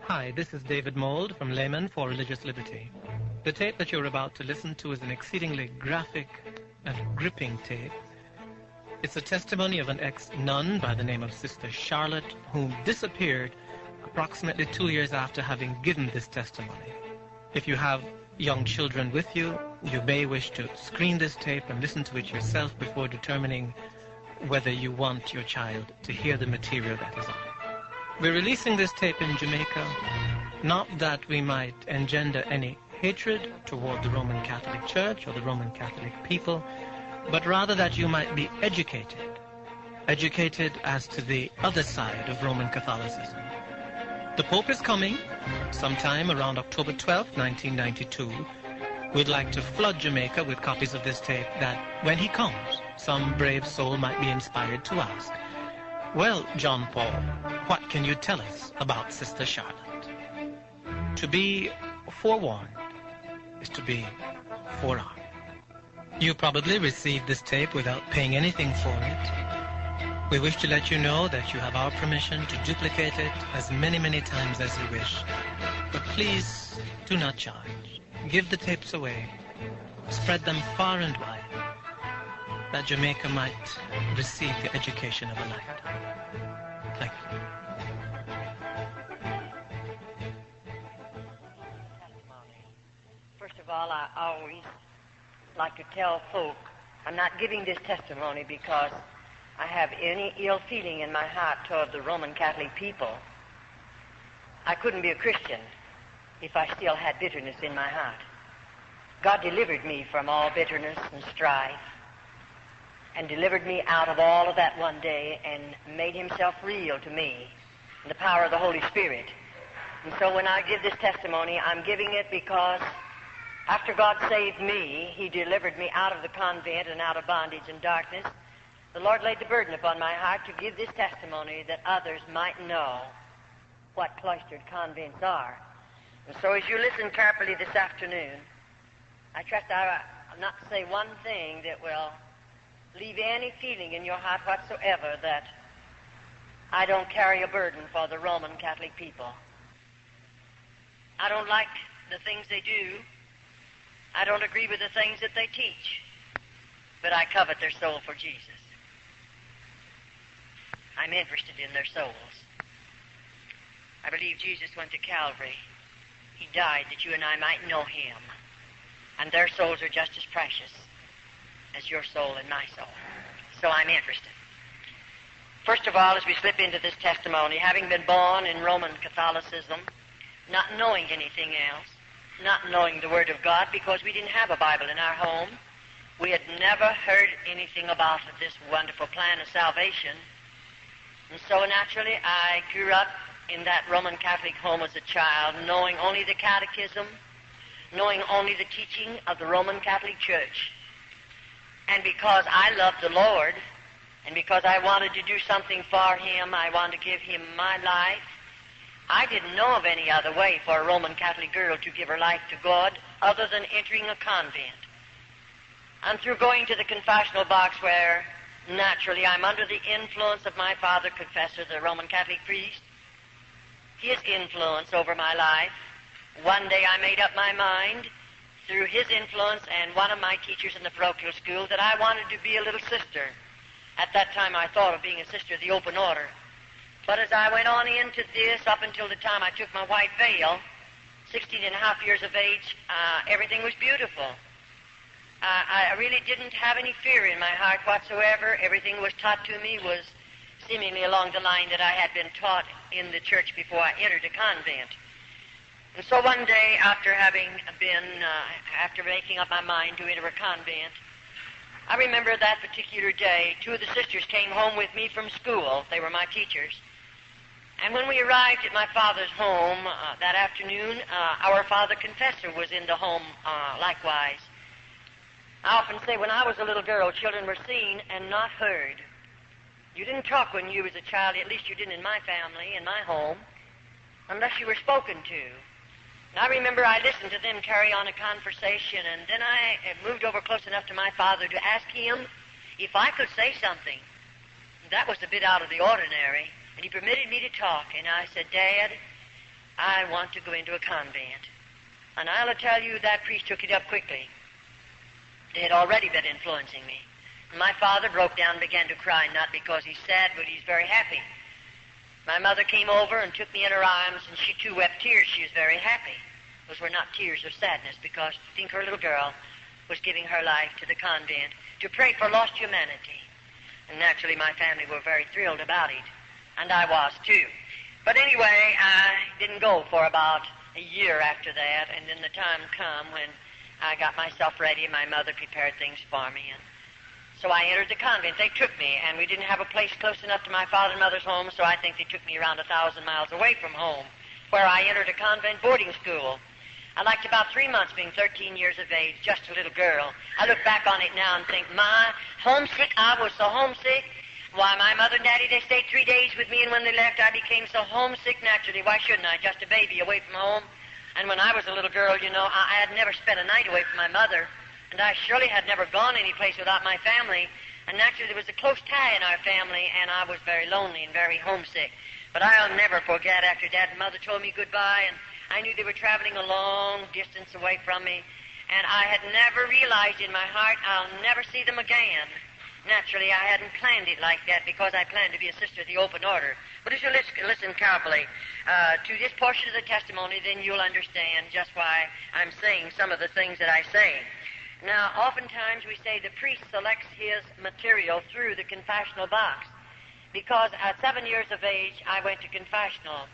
Hi, this is David Mould from Laymen for Religious Liberty. The tape that you're about to listen to is an exceedingly graphic and gripping tape. It's a testimony of an ex-nun by the name of Sister Charlotte, who disappeared approximately 2 years after having given this testimony. If you have young children with you, you may wish to screen this tape and listen to it yourself before determining whether you want your child to hear the material that is on it. We're releasing this tape in Jamaica, not that we might engender any hatred toward the Roman Catholic Church or the Roman Catholic people, but rather that you might be educated as to the other side of Roman Catholicism. The Pope is coming sometime around October 12th, 1992. We'd like to flood Jamaica with copies of this tape that when he comes, some brave soul might be inspired to ask, "Well, John Paul, what can you tell us about Sister Charlotte?" To be forewarned is to be forearmed. You probably received this tape without paying anything for it. We wish to let you know that you have our permission to duplicate it as many times as you wish. But please do not charge. Give the tapes away. Spread them far and wide, that Jamaica might receive the education of a lifetime. Thank you. First of all, I always like to tell folk I'm not giving this testimony because I have any ill feeling in my heart toward the Roman Catholic people. I couldn't be a Christian if I still had bitterness in my heart. God delivered me from all bitterness and strife and delivered me out of all of that one day and made himself real to me in the power of the Holy Spirit. And so when I give this testimony, I'm giving it because after God saved me, he delivered me out of the convent and out of bondage and darkness. The Lord laid the burden upon my heart to give this testimony that others might know what cloistered convents are. And so as you listen carefully this afternoon, I trust I'll not say one thing that will leave any feeling in your heart whatsoever that I don't carry a burden for the Roman Catholic people. I don't like the things they do. I don't agree with the things that they teach. But I covet their soul for Jesus. I'm interested in their souls. I believe Jesus went to Calvary. He died that you and I might know him. And their souls are just as precious as your soul and my soul. So I'm interested. First of all, as we slip into this testimony, having been born in Roman Catholicism, not knowing anything else, not knowing the Word of God because we didn't have a Bible in our home, we had never heard anything about this wonderful plan of salvation. And so naturally I grew up in that Roman Catholic home as a child, knowing only the catechism, knowing only the teaching of the Roman Catholic Church. And because I loved the Lord, and because I wanted to do something for him, I wanted to give him my life, I didn't know of any other way for a Roman Catholic girl to give her life to God other than entering a convent. And through going to the confessional box where naturally I'm under the influence of my father confessor, the Roman Catholic priest, his influence over my life, one day I made up my mind through his influence and one of my teachers in the parochial school that I wanted to be a little sister. At that time I thought of being a sister of the open order. But as I went on into this, up until the time I took my white veil, 16 and a half years of age, everything was beautiful. I really didn't have any fear in my heart whatsoever. Everything was taught to me was seemingly along the line that I had been taught in the church before I entered a convent. And so one day, after making up my mind to enter a convent, I remember that particular day, two of the sisters came home with me from school. They were my teachers. And when we arrived at my father's home that afternoon, our father confessor was in the home likewise. I often say when I was a little girl, children were seen and not heard. You didn't talk when you was a child, at least you didn't in my family, in my home, unless you were spoken to. And I remember I listened to them carry on a conversation, and then I moved over close enough to my father to ask him if I could say something. That was a bit out of the ordinary, and he permitted me to talk. And I said, "Dad, I want to go into a convent. And I'll tell you, that priest took it up quickly. They had already been influencing me. And my father broke down and began to cry, not because he's sad, but he's very happy. My mother came over and took me in her arms, and she too wept tears. She was very happy. Those were not tears of sadness, because I think her little girl was giving her life to the convent to pray for lost humanity. And naturally, my family were very thrilled about it, and I was too. But anyway, I didn't go for about a year after that, and then the time come when I got myself ready, and my mother prepared things for me, and so I entered the convent. They took me, and we didn't have a place close enough to my father and mother's home, so I think they took me around 1,000 miles away from home, where I entered a convent boarding school. I liked about 3 months being 13 years of age, just a little girl. I look back on it now and think, my, homesick, I was so homesick. Why, my mother and daddy, they stayed 3 days with me, and when they left, I became so homesick naturally. Why shouldn't I? Just a baby away from home. And when I was a little girl, you know, I had never spent a night away from my mother, and I surely had never gone any place without my family. And naturally, there was a close tie in our family, and I was very lonely and very homesick. But I'll never forget after Dad and Mother told me goodbye, and I knew they were traveling a long distance away from me, and I had never realized in my heart I'll never see them again. Naturally, I hadn't planned it like that because I planned to be a sister of the open order. But if you listen carefully to this portion of the testimony, then you'll understand just why I'm saying some of the things that I say. Now, oftentimes we say the priest selects his material through the confessional box, because at 7 years of age, I went to confessional.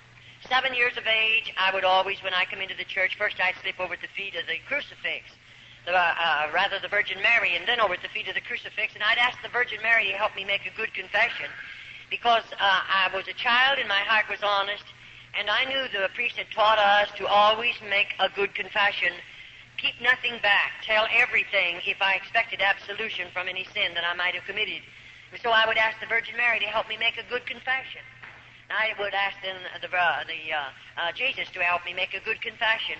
7 years of age, I would always, when I come into the church, first I'd slip over at the feet of the crucifix, the Virgin Mary, and then over at the feet of the crucifix, and I'd ask the Virgin Mary to help me make a good confession, because I was a child and my heart was honest, and I knew the priest had taught us to always make a good confession, keep nothing back, tell everything if I expected absolution from any sin that I might have committed. And so I would ask the Virgin Mary to help me make a good confession. I would ask then Jesus to help me make a good confession.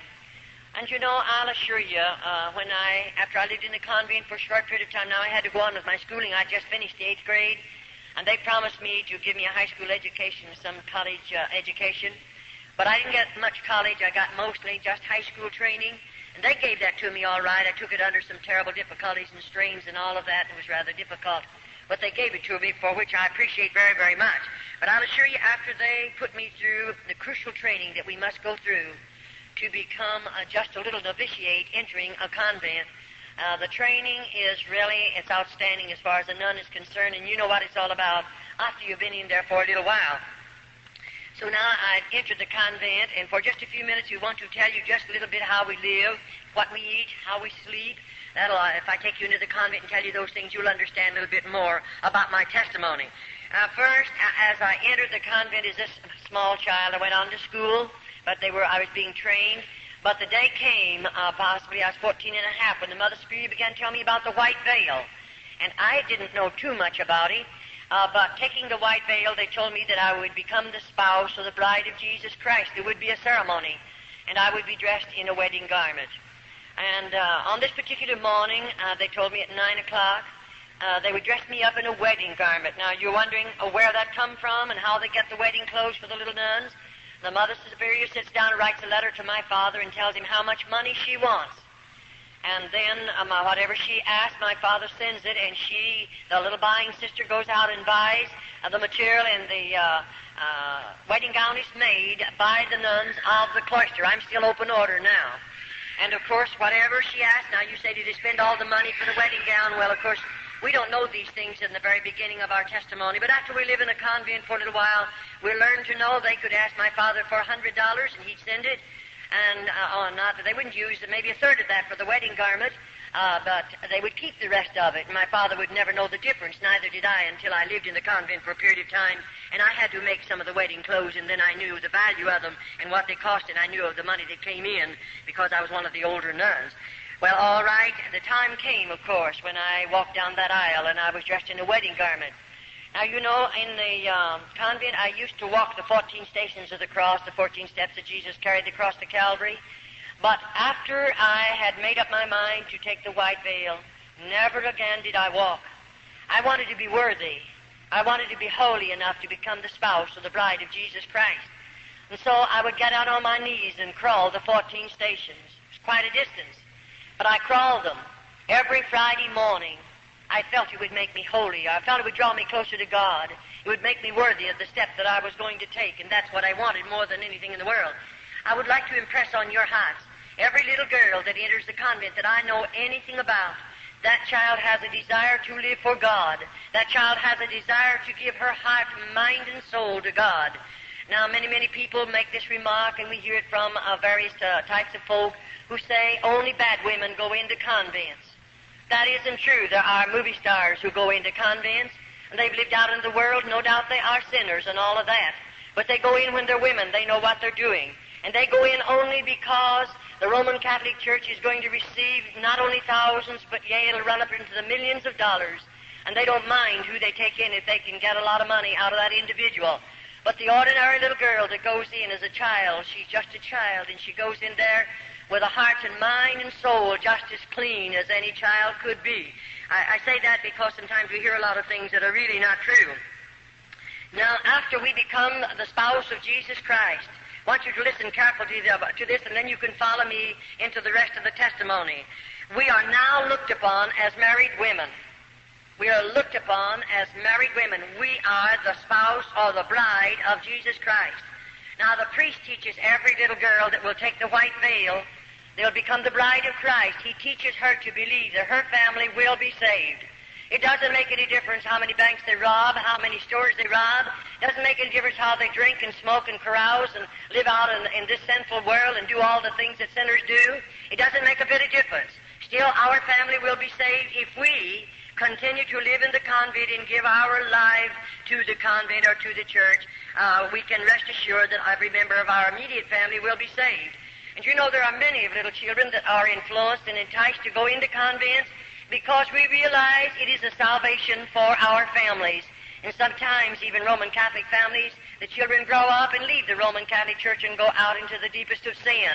And you know, I'll assure you, after I lived in the convent for a short period of time, now I had to go on with my schooling. I just finished the 8th grade, and they promised me to give me a high school education, some college education. But I didn't get much college. I got mostly just high school training, and they gave that to me all right. I took it under some terrible difficulties and strains and all of that, and it was rather difficult. But they gave it to me, for which I appreciate very, very much. But I'll assure you, after they put me through the crucial training that we must go through to become just a little novitiate entering a convent, the training is really, it's outstanding as far as a nun is concerned, and you know what it's all about after you've been in there for a little while. So now I've entered the convent, and for just a few minutes we want to tell you just a little bit how we live, what we eat, how we sleep. If I take you into the convent and tell you those things, you'll understand a little bit more about my testimony. First, as I entered the convent as this small child, I went on to school, but I was being trained. But the day came, possibly I was 14 and a half, when the Mother Superior began telling me about the white veil. And I didn't know too much about it, but taking the white veil, they told me that I would become the spouse or the bride of Jesus Christ. There would be a ceremony, and I would be dressed in a wedding garment. And on this particular morning, they told me at 9 o'clock, they would dress me up in a wedding garment. Now, you're wondering where that come from and how they get the wedding clothes for the little nuns? The Mother Superior sits down and writes a letter to my father and tells him how much money she wants. And then whatever she asks, my father sends it, and the little buying sister, goes out and buys the material, and the wedding gown is made by the nuns of the cloister. I'm still open order now. And, of course, whatever she asks, now you say, did they spend all the money for the wedding gown? Well, of course, we don't know these things in the very beginning of our testimony, but after we live in a convent for a little while, we learn to know they could ask my father for $100, and he'd send it. And not that they wouldn't use maybe a third of that for the wedding garment, but they would keep the rest of it. And my father would never know the difference, neither did I, until I lived in the convent for a period of time, and I had to make some of the wedding clothes, and then I knew the value of them and what they cost, and I knew of the money that came in because I was one of the older nuns. Well, all right, the time came, of course, when I walked down that aisle, and I was dressed in a wedding garment. Now, you know, in the convent, I used to walk the 14 stations of the cross, the 14 steps that Jesus carried the cross to Calvary. But after I had made up my mind to take the white veil, never again did I walk. I wanted to be worthy. I wanted to be holy enough to become the spouse or the bride of Jesus Christ. And so I would get out on my knees and crawl the 14 stations. It's quite a distance. But I crawled them every Friday morning. I felt it would make me holy. I felt it would draw me closer to God. It would make me worthy of the step that I was going to take, and that's what I wanted more than anything in the world. I would like to impress on your hearts, every little girl that enters the convent that I know anything about, that child has a desire to live for God. That child has a desire to give her heart, mind, and soul to God. Now, many people make this remark, and we hear it from various types of folk who say only bad women go into convents. That isn't true. There are movie stars who go into convents, and they've lived out in the world. No doubt they are sinners and all of that. But they go in when they're women. They know what they're doing. And they go in only because the Roman Catholic Church is going to receive not only thousands, but yea, it'll run up into the millions of dollars. And they don't mind who they take in if they can get a lot of money out of that individual. But the ordinary little girl that goes in as a child, she's just a child, and she goes in there with a heart and mind and soul just as clean as any child could be. I say that because sometimes we hear a lot of things that are really not true. Now, after we become the spouse of Jesus Christ, I want you to listen carefully to this, and then you can follow me into the rest of the testimony. We are now looked upon as married women. We are looked upon as married women. We are the spouse or the bride of Jesus Christ. Now, the priest teaches every little girl that will take the white veil, they'll become the bride of Christ. He teaches her to believe that her family will be saved. It doesn't make any difference how many banks they rob, how many stores they rob. It doesn't make any difference how they drink and smoke and carouse and live out in this sinful world and do all the things that sinners do. It doesn't make a bit of difference. Still, our family will be saved if we continue to live in the convent and give our life to the convent or to the church. We can rest assured that every member of our immediate family will be saved. And you know, there are many of little children that are influenced and enticed to go into convents because we realize it is a salvation for our families. And sometimes, even Roman Catholic families, the children grow up and leave the Roman Catholic Church and go out into the deepest of sin.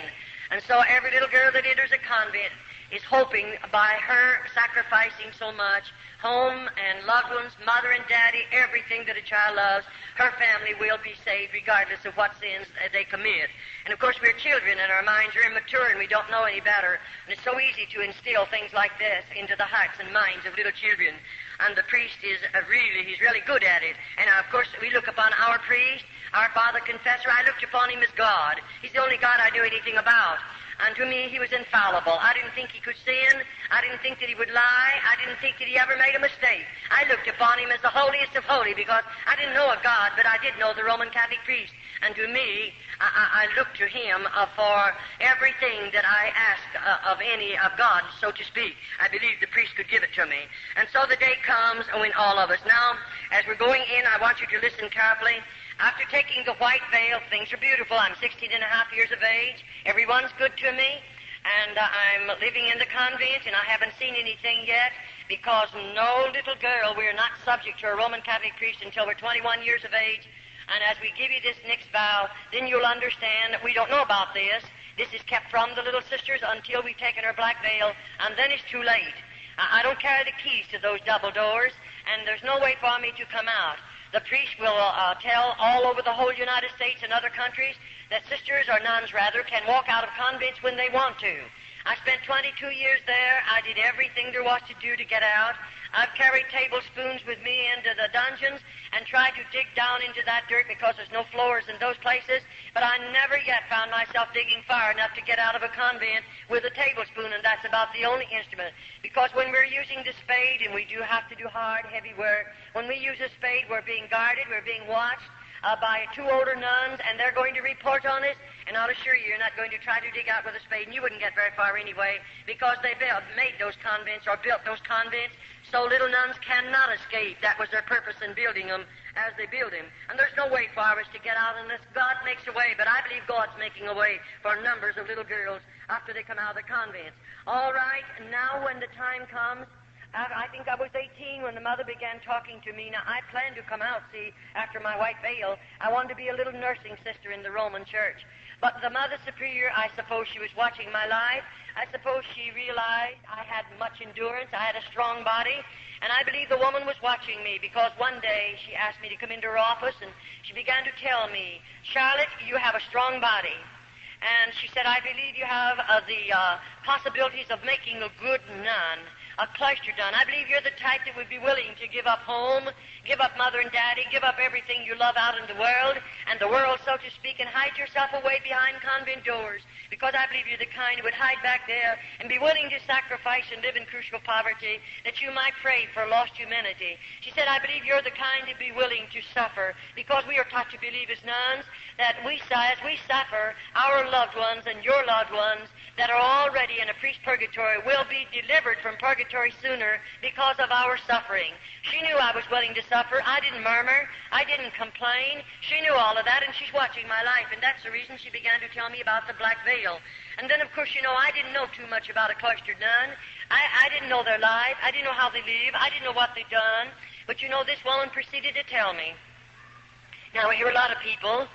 And so every little girl that enters a convent is hoping by her sacrificing so much, home and loved ones, mother and daddy, everything that a child loves, her family will be saved regardless of what sins they commit. And of course, we're children and our minds are immature and we don't know any better. And it's so easy to instill things like this into the hearts and minds of little children. And the priest is he's really good at it. And of course, we look upon our priest, our father confessor. I looked upon him as God. He's the only God I knew anything about. And to me, he was infallible. I didn't think he could sin. I didn't think that he would lie. I didn't think that he ever made a mistake. I looked upon him as the holiest of holy because I didn't know a God, but I did know the Roman Catholic priest. And to me, I looked to him for everything that I asked of God, so to speak. I believed the priest could give it to me. And so the day comes when all of us. Now, as we're going in, I want you to listen carefully. After taking the white veil, things are beautiful. I'm 16 and a half years of age. Everyone's good to me. And I'm living in the convent, and I haven't seen anything yet because no little girl, we're not subject to a Roman Catholic priest until we're 21 years of age. And as we give you this next vow, then you'll understand that we don't know about this. This is kept from the little sisters until we've taken our black veil, and then it's too late. I don't carry the keys to those double doors, and there's no way for me to come out. The priest will tell all over the whole United States and other countries that sisters, or nuns rather, can walk out of convents when they want to. I spent 22 years there. I did everything there was to do to get out. I've carried tablespoons with me into the dungeons and tried to dig down into that dirt because there's no floors in those places, but I never yet found myself digging far enough to get out of a convent with a tablespoon, and that's about the only instrument. Because when we're using the spade, and we do have to do hard, heavy work, when we use a spade, we're being guarded, we're being watched by two older nuns, and they're going to report on us, and I'll assure you, you're not going to try to dig out with a spade, and you wouldn't get very far anyway, because they made those convents or built those convents so little nuns cannot escape. That was their purpose in building them as they build them. And there's no way for us to get out unless God makes a way, but I believe God's making a way for numbers of little girls after they come out of the convents. All right, now when the time comes, I think I was 18 when the mother began talking to me. Now, I planned to come out, see, after my white veil. I wanted to be a little nursing sister in the Roman church. But the Mother Superior, I suppose she was watching my life. I suppose she realized I had much endurance, I had a strong body, and I believe the woman was watching me because one day she asked me to come into her office and she began to tell me, Charlotte, you have a strong body. And she said, I believe you have the possibilities of making a good nun, a cloister nun. I believe you're the type that would be willing to give up home, give up mother and daddy, give up everything you love out in the world, so to speak, and hide yourself away behind convent doors. Because I believe you're the kind who would hide back there and be willing to sacrifice and live in crucial poverty that you might pray for lost humanity. She said, I believe you're the kind to be willing to suffer because we are taught to believe as nuns that as we suffer, our loved ones and your loved ones that are already in a priest purgatory will be delivered from purgatory sooner because of our suffering. She knew I was willing to suffer. I didn't murmur. I didn't complain. She knew all of that, and she's watching my life, and that's the reason she began to tell me about the black veil. And then, of course, I didn't know too much about a cloistered nun. I didn't know their life. I didn't know how they live. I didn't know what they'd done. But, this woman proceeded to tell me. Now, I hear a lot of people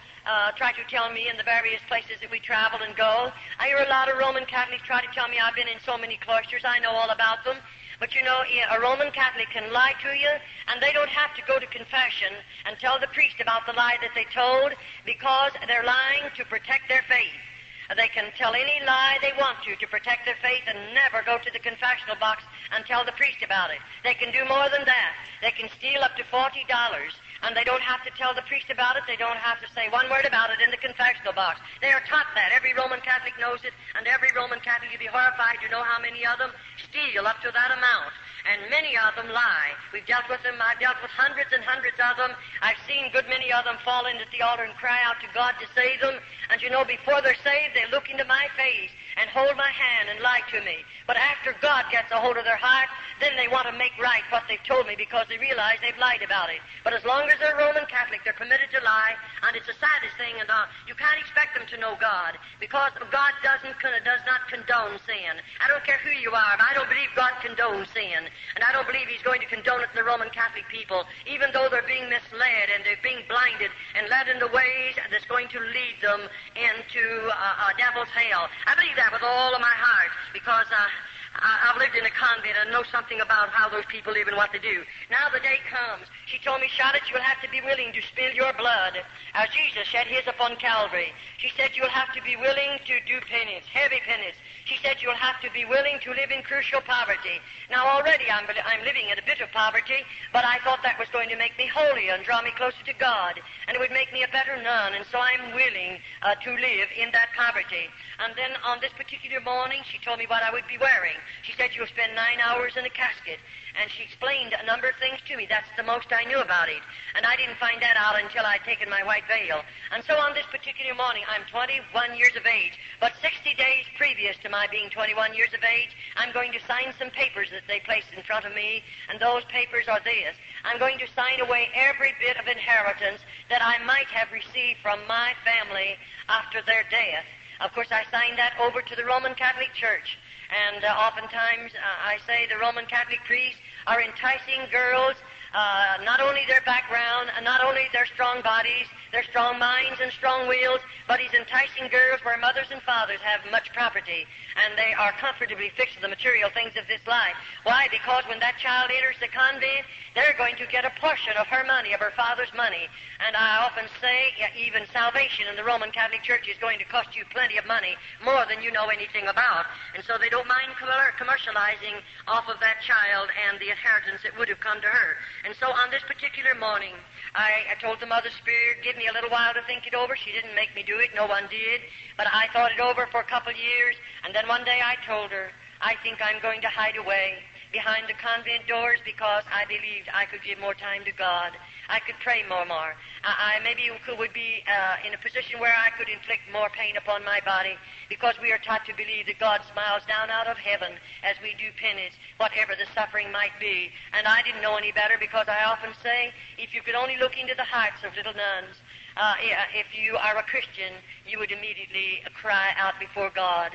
try to tell me in the various places that we travel and go. I hear a lot of Roman Catholics try to tell me I've been in so many cloisters. I know all about them. But a Roman Catholic can lie to you, and they don't have to go to confession and tell the priest about the lie that they told because they're lying to protect their faith. They can tell any lie they want to protect their faith and never go to the confessional box and tell the priest about it. They can do more than that. They can steal up to $40, and they don't have to tell the priest about it. They don't have to say one word about it in the confessional box. They are taught that. Every Roman Catholic knows it, and every Roman Catholic, you'd be horrified to know how many of them steal up to that amount. And many of them lie. We've dealt with them. I've dealt with hundreds and hundreds of them. I've seen a good many of them fall in at the altar and cry out to God to save them. And before they're saved, they look into my face and hold my hand and lie to me. But after God gets a hold of their heart, then they want to make right what they've told me because they realize they've lied about it. But as long as they're Roman Catholic, they're permitted to lie, and it's the saddest thing. And you can't expect them to know God because God does not condone sin. I don't care who you are, but I don't believe God condones sin. And I don't believe he's going to condone it in the Roman Catholic people, even though they're being misled and they're being blinded and led in the ways that's going to lead them into a devil's hell. I believe that with all of my heart because I've lived in a convent and know something about how those people live and what they do. Now the day comes. She told me, Charlotte, you'll have to be willing to spill your blood as Jesus shed his upon Calvary. She said you'll have to be willing to do penance, heavy penance. She said you'll have to be willing to live in crucial poverty. Now already I'm living in a bit of poverty, but I thought that was going to make me holy and draw me closer to God, and it would make me a better nun, and so I'm willing to live in that poverty. And then on this particular morning, she told me what I would be wearing. She said you'll spend 9 hours in a casket, and she explained a number of things to me. That's the most I knew about it, and I didn't find that out until I'd taken my white veil. And so on this particular morning, I'm 21 years of age, but 60 days previous to my being 21 years of age, I'm going to sign some papers that they placed in front of me, and those papers are this. I'm going to sign away every bit of inheritance that I might have received from my family after their death. Of course, I signed that over to the Roman Catholic Church. And oftentimes, I say the Roman Catholic priests are enticing girls, not only their background, and not only their strong bodies, their strong minds and strong wills, but he's enticing girls where mothers and fathers have much property, and they are comfortably fixed to the material things of this life. Why? Because when that child enters the convent, they're going to get a portion of her money, of her father's money. And I often say, even salvation in the Roman Catholic Church is going to cost you plenty of money, more than you know anything about. And so they don't mind commercializing off of that child and the inheritance that would have come to her. And so on this particular morning, I told the Mother Spirit, give me a little while to think it over. She didn't make me do it. No one did. But I thought it over for a couple of years, and then one day I told her, I think I'm going to hide away behind the convent doors because I believed I could give more time to God. I could pray more. I maybe would be in a position where I could inflict more pain upon my body because we are taught to believe that God smiles down out of heaven as we do penance, whatever the suffering might be. And I didn't know any better because I often say, if you could only look into the hearts of little nuns, If you are a Christian, you would immediately cry out before God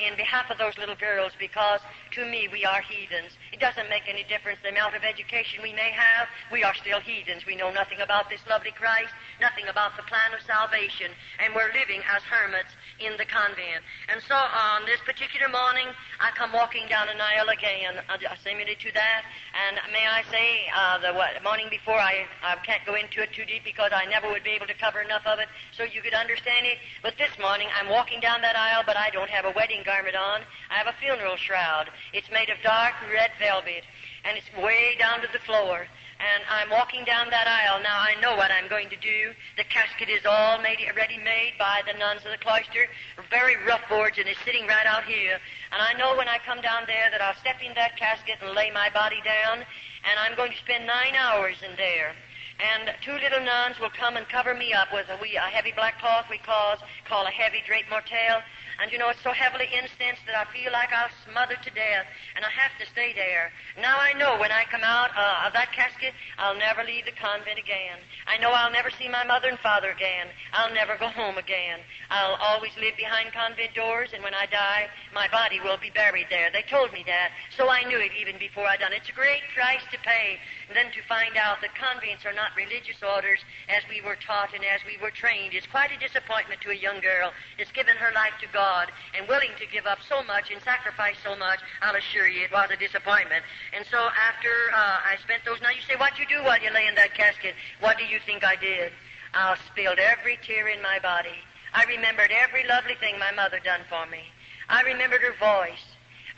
in behalf of those little girls, because to me we are heathens. It doesn't make any difference the amount of education we may have. We are still heathens. We know nothing about this lovely Christ, nothing about the plan of salvation, and we're living as hermits in the convent. And so on this particular morning, I come walking down an aisle again, similar to that, and may I say, the morning before, I can't go into it too deep because I never would be able to cover enough of it so you could understand it. But this morning, I'm walking down that aisle, but I don't have a wedding garment on. I have a funeral shroud. It's made of dark red velvet, and it's way down to the floor. And I'm walking down that aisle. Now, I know what I'm going to do. The casket is all ready made by the nuns of the cloister, very rough boards, and it's sitting right out here. And I know when I come down there that I'll step in that casket and lay my body down, and I'm going to spend 9 hours in there. And 2 little nuns will come and cover me up with a heavy black cloth we call a heavy drape mortelle. And you know, it's so heavily incensed that I feel like I'll smother to death, and I have to stay there. Now I know when I come out of that casket, I'll never leave the convent again. I know I'll never see my mother and father again. I'll never go home again. I'll always live behind convent doors, and when I die, my body will be buried there. They told me that, so I knew it even before I done it. It's a great price to pay, and then to find out that convents are not religious orders as we were taught and as we were trained. It's quite a disappointment to a young girl that's given her life to God and willing to give up so much and sacrifice so much. I'll assure you it was a disappointment. And so after I spent those nights, you say, what you do while you lay in that casket? What do you think I did? I spilled every tear in my body. I remembered every lovely thing my mother done for me. I remembered her voice.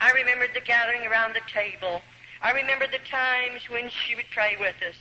I remembered the gathering around the table. I remembered the times when she would pray with us.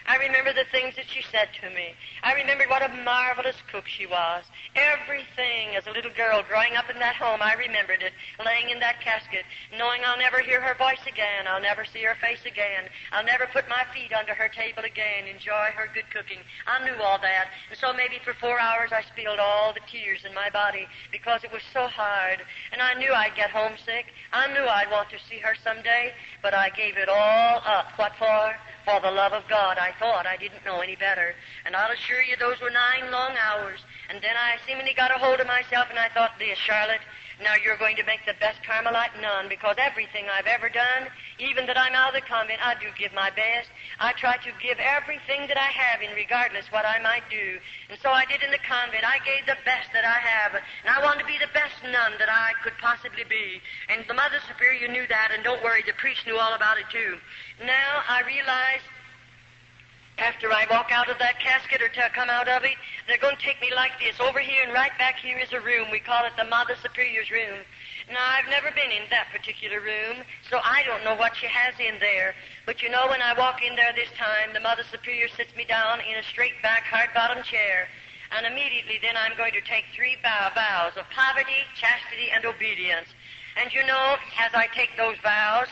I remember the things that she said to me. I remembered what a marvelous cook she was. Everything as a little girl growing up in that home, I remembered it, laying in that casket, knowing I'll never hear her voice again. I'll never see her face again. I'll never put my feet under her table again, enjoy her good cooking. I knew all that. And so maybe for 4 hours I spilled all the tears in my body because it was so hard. And I knew I'd get homesick. I knew I'd want to see her someday, but I gave it all up. What for? For the love of God. I thought I didn't know any better. And I'll assure you those were 9 long hours. And then I seemingly got a hold of myself, and I thought, this, Charlotte, now you're going to make the best Carmelite nun, because everything I've ever done, even that I'm out of the convent, I do give my best. I try to give everything that I have in regardless what I might do. And so I did in the convent. I gave the best that I have. And I wanted to be the best nun that I could possibly be. And the Mother Superior knew that, and don't worry, the priest knew all about it too. Now I realize after I walk out of that casket or to come out of it, they're going to take me like this. Over here and right back here is a room. We call it the Mother Superior's room. Now, I've never been in that particular room, so I don't know what she has in there. But you know, when I walk in there this time, the Mother Superior sits me down in a straight-back, hard-bottom chair. And immediately then I'm going to take 3 vows of poverty, chastity, and obedience. And you know, as I take those vows,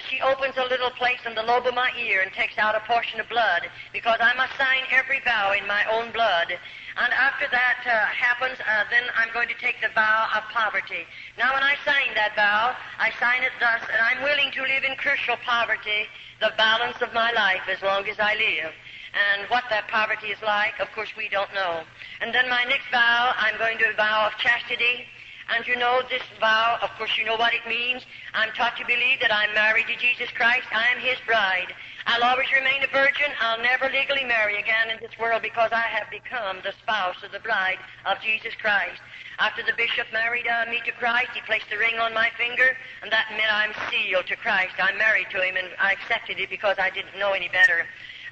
she opens a little place in the lobe of my ear and takes out a portion of blood, because I must sign every vow in my own blood. And after that happens, then I'm going to take the vow of poverty. Now, when I sign that vow, I sign it thus, that I'm willing to live in crucial poverty the balance of my life as long as I live. And what that poverty is like, of course, we don't know. And then my next vow, I'm going to a vow of chastity. And you know, this vow, of course, you know what it means. I'm taught to believe that I'm married to Jesus Christ. I'm his bride. I'll always remain a virgin. I'll never legally marry again in this world, because I have become the spouse of the bride of Jesus Christ. After the bishop married me to Christ, he placed the ring on my finger, and that meant I'm sealed to Christ. I'm married to him, and I accepted it because I didn't know any better.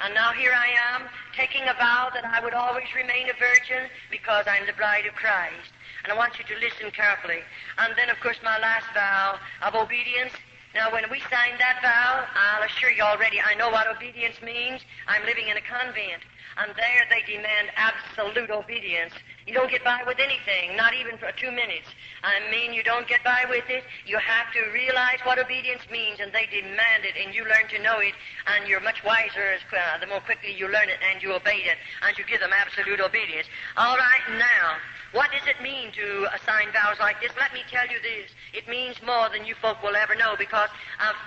And now here I am, taking a vow that I would always remain a virgin because I'm the bride of Christ. And I want you to listen carefully. And then, of course, my last vow of obedience. Now, when we sign that vow, I'll assure you already, I know what obedience means. I'm living in a convent. And there they demand absolute obedience. You don't get by with anything, not even for 2 minutes. I mean, you don't get by with it. You have to realize what obedience means, and they demand it, and you learn to know it, and you're much wiser the more quickly you learn it and you obey it, and you give them absolute obedience. All right, now, What does it mean to assign vows like this? Let me tell you this. It means more than you folk will ever know, because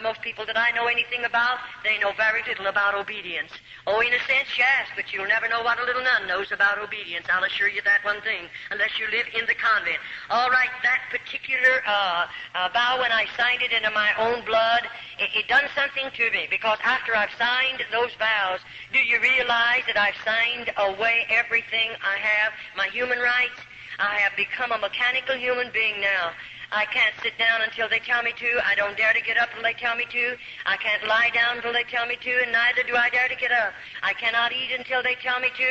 most people that I know anything about, they know very little about obedience. Oh, in a sense, yes, but you'll never know what a little nun knows about obedience. I'll assure you that one thing, unless you live in the convent. All right, that particular vow, when I signed it into my own blood, it done something to me, because after I've signed those vows, do you realize that I've signed away everything I have, my human rights? I have become a mechanical human being now. I can't sit down until they tell me to. I don't dare to get up until they tell me to. I can't lie down until they tell me to, and neither do I dare to get up. I cannot eat until they tell me to.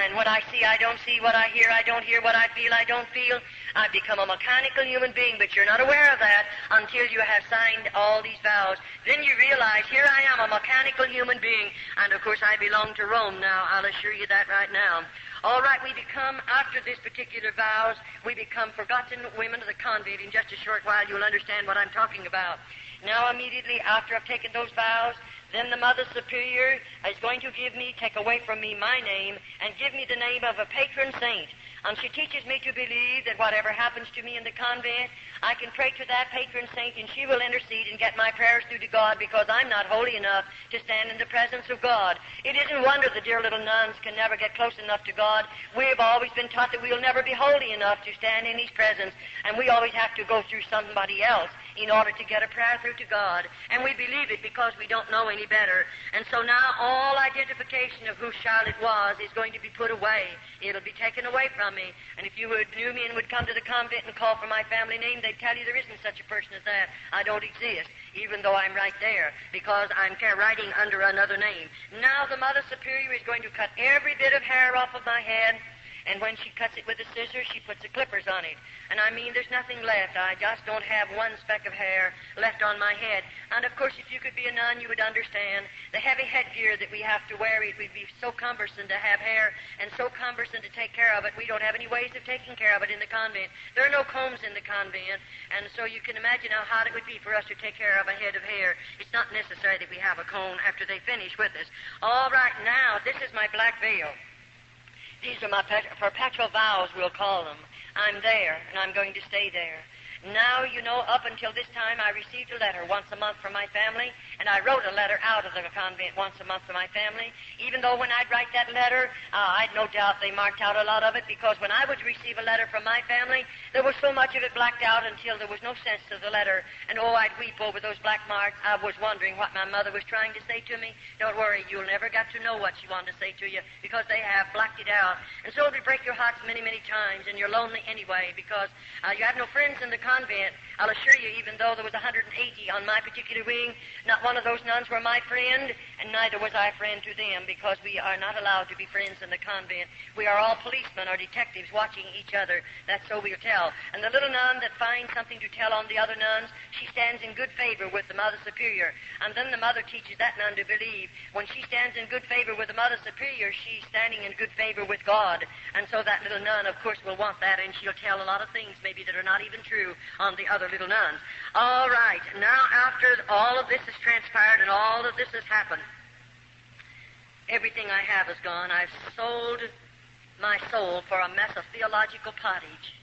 And what I see, I don't see. What I hear, I don't hear. What I feel, I don't feel. I've become a mechanical human being, but you're not aware of that until you have signed all these vows. Then you realize, here I am, a mechanical human being, and of course I belong to Rome now. I'll assure you that right now. All right, we become, after this particular vows, we become forgotten women of the convent. In just a short while, you'll understand what I'm talking about. Now, immediately after I've taken those vows, then the Mother Superior is going to take away from me my name and give me the name of a patron saint. And she teaches me to believe that whatever happens to me in the convent, I can pray to that patron saint, and she will intercede and get my prayers through to God, because I'm not holy enough to stand in the presence of God. It isn't wonder the dear little nuns can never get close enough to God. We've always been taught that we'll never be holy enough to stand in His presence, and we always have to go through somebody else in order to get a prayer through to God. And we believe it because we don't know any better. And so now all identification of who Charlotte was is going to be put away. It'll be taken away from me. And if you knew me and would come to the convent and call for my family name, they'd tell you there isn't such a person as that. I don't exist, even though I'm right there, because I'm writing under another name. Now the Mother Superior is going to cut every bit of hair off of my head, and when she cuts it with a scissors, she puts the clippers on it. And I mean, there's nothing left. I just don't have one speck of hair left on my head. And of course, if you could be a nun, you would understand the heavy headgear that we have to wear. It would be so cumbersome to have hair and so cumbersome to take care of it. We don't have any ways of taking care of it in the convent. There are no combs in the convent, and so you can imagine how hard it would be for us to take care of a head of hair. It's not necessary that we have a comb after they finish with us. All right, now, this is my black veil. These are my perpetual vows, we'll call them. I'm there, and I'm going to stay there. Now, you know, up until this time, I received a letter once a month from my family, and I wrote a letter out of the convent once a month to my family, even though when I'd write that letter, I'd no doubt they marked out a lot of it, because when I would receive a letter from my family, there was so much of it blacked out until there was no sense to the letter, and oh, I'd weep over those black marks. I was wondering what my mother was trying to say to me. Don't worry, you'll never get to know what she wanted to say to you, because they have blacked it out. And so it would break your hearts many, many times, and you're lonely anyway, because you have no friends in the convent. I'll assure you, even though there was 180 on my particular wing, not one of those nuns were my friend, and neither was I a friend to them, because we are not allowed to be friends in the convent. We are all policemen or detectives watching each other. That's so we'll tell. And the little nun that finds something to tell on the other nuns, she stands in good favor with the Mother Superior. And then the mother teaches that nun to believe. When she stands in good favor with the Mother Superior, she's standing in good favor with God. And so that little nun, of course, will want that, and she'll tell a lot of things maybe that are not even true on the other little nuns. All right, now after all of this has transpired and all of this has happened, everything I have is gone. I've sold my soul for a mess of theological pottage,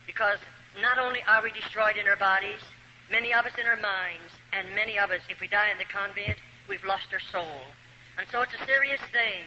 because not only are we destroyed in our bodies, many of us in our minds, and many of us, if we die in the convent, we've lost our soul. And so it's a serious thing.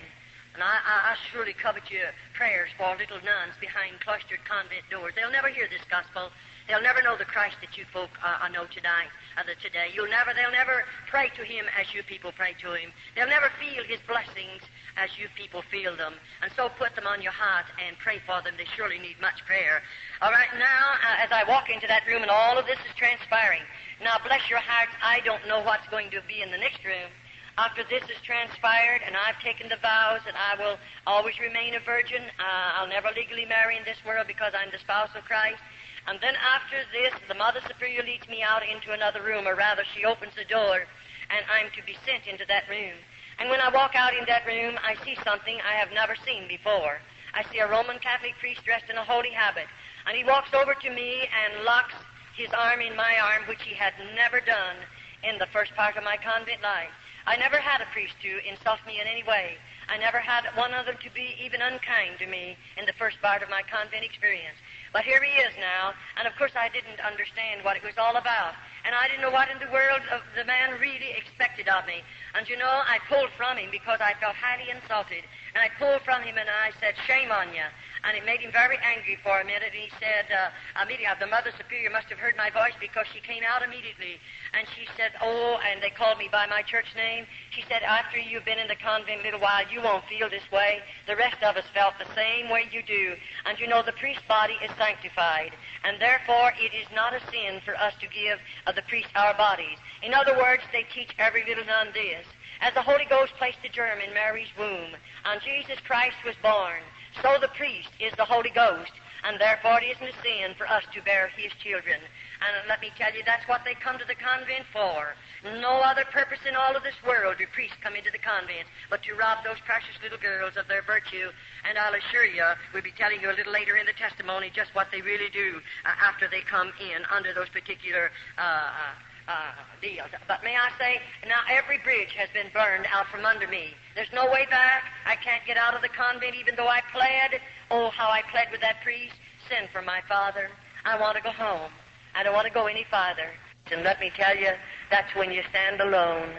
And I surely covet your prayers for little nuns behind cloistered convent doors. They'll never hear this gospel. They'll never know the Christ that you folk know today. They'll never pray to Him as you people pray to Him. They'll never feel His blessings as you people feel them. And so put them on your heart and pray for them. They surely need much prayer. All right, now, as I walk into that room and all of this is transpiring, now bless your hearts, I don't know what's going to be in the next room. After this is transpired and I've taken the vows that I will always remain a virgin, I'll never legally marry in this world because I'm the spouse of Christ. And then after this, the Mother Superior leads me out into another room, or rather she opens the door, and I'm to be sent into that room. And when I walk out in that room, I see something I have never seen before. I see a Roman Catholic priest dressed in a holy habit, and he walks over to me and locks his arm in my arm, which he had never done in the first part of my convent life. I never had a priest to insult me in any way. I never had one of them to be even unkind to me in the first part of my convent experience. But here he is now, and of course I didn't understand what it was all about. And I didn't know what in the world the man really expected of me. And you know, I pulled from him because I felt highly insulted. And I pulled from him and I said, shame on you. And it made him very angry for a minute. And he said, immediately, the Mother Superior must have heard my voice because she came out immediately. And she said, oh, and they called me by my church name. She said, after you've been in the convent a little while, you won't feel this way. The rest of us felt the same way you do. And you know, the priest's body is sanctified. And therefore, it is not a sin for us to give the priest our bodies. In other words, they teach every little nun this. As the Holy Ghost placed the germ in Mary's womb, and Jesus Christ was born, so the priest is the Holy Ghost, and therefore it isn't a sin for us to bear his children. And let me tell you, that's what they come to the convent for. No other purpose in all of this world do priests come into the convent but to rob those precious little girls of their virtue. And I'll assure you, we'll be telling you a little later in the testimony just what they really do after they come in under those particular deals. But may I say, now every bridge has been burned out from under me. There's no way back. I can't get out of the convent even though I pled. Oh, how I pled with that priest. Send for my father. I want to go home. I don't want to go any farther. And let me tell you, that's when you stand alone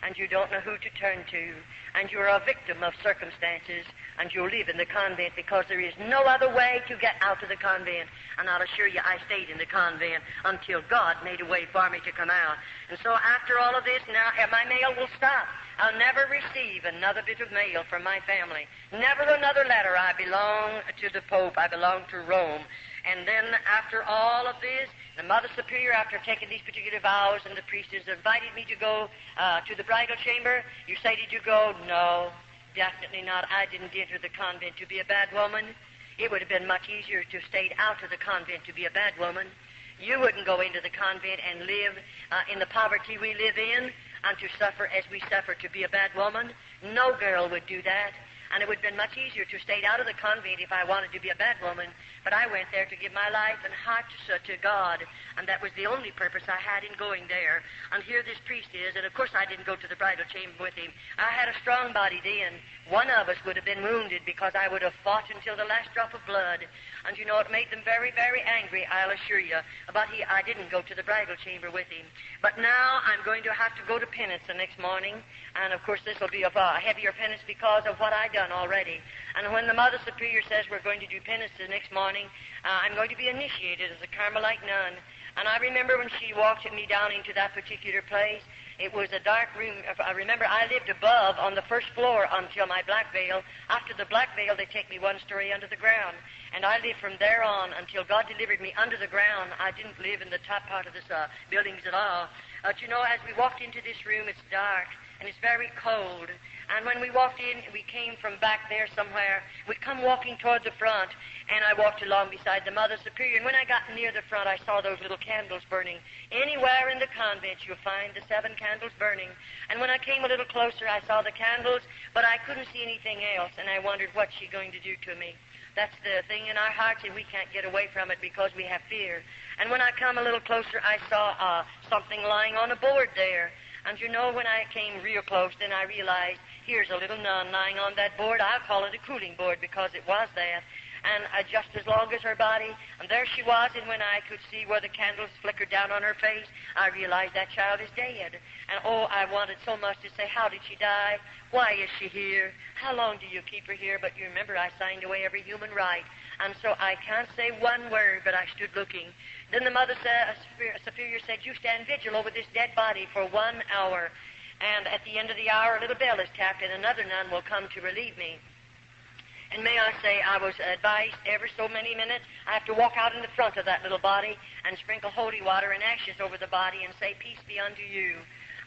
and you don't know who to turn to, and you're a victim of circumstances, and you live in the convent because there is no other way to get out of the convent. And I'll assure you, I stayed in the convent until God made a way for me to come out. And so after all of this, now my mail will stop. I'll never receive another bit of mail from my family. Never another letter. I belong to the Pope. I belong to Rome. And then after all of this, the Mother Superior, after taking these particular vows, and the priestess invited me to go to the bridal chamber. You say, did you go? No, definitely not. I didn't enter the convent to be a bad woman. It would have been much easier to have stayed out of the convent to be a bad woman. You wouldn't go into the convent and live in the poverty we live in and to suffer as we suffer to be a bad woman. No girl would do that. And it would have been much easier to have stayed out of the convent if I wanted to be a bad woman. But I went there to give my life and heart to God, and that was the only purpose I had in going there. And here this priest is, and of course I didn't go to the bridal chamber with him. I had a strong body then. One of us would have been wounded because I would have fought until the last drop of blood. And you know, it made them very, very angry, I'll assure you. But I didn't go to the bridal chamber with him. But now I'm going to have to go to penance the next morning. And of course this will be a heavier penance because of what I've done already. And when the Mother Superior says we're going to do penance the next morning, I'm going to be initiated as a Carmelite nun. And I remember when she walked me down into that particular place, it was a dark room. I remember I lived above on the first floor until my black veil. After the black veil, they take me one story under the ground. And I lived from there on until God delivered me under the ground. I didn't live in the top part of this buildings at all. But you know, as we walked into this room, it's dark and it's very cold. And when we walked in, we came from back there somewhere. We come walking toward the front, and I walked along beside the Mother Superior. And when I got near the front, I saw those little candles burning. Anywhere in the convent, you'll find the 7 candles burning. And when I came a little closer, I saw the candles, but I couldn't see anything else. And I wondered, what's she going to do to me? That's the thing in our hearts, and we can't get away from it because we have fear. And when I come a little closer, I saw something lying on a board there. And you know, when I came real close, then I realized, here's a little nun lying on that board. I'll call it a cooling board because it was that. And just as long as her body, and there she was, and when I could see where the candles flickered down on her face, I realized that child is dead. And oh, I wanted so much to say, how did she die? Why is she here? How long do you keep her here? But you remember, I signed away every human right. And so I can't say one word, but I stood looking. Then the Mother Superior said, you stand vigil over this dead body for 1 hour. And at the end of the hour, a little bell is tapped, and another nun will come to relieve me. And may I say, I was advised every so many minutes, I have to walk out in the front of that little body and sprinkle holy water and ashes over the body and say, peace be unto you.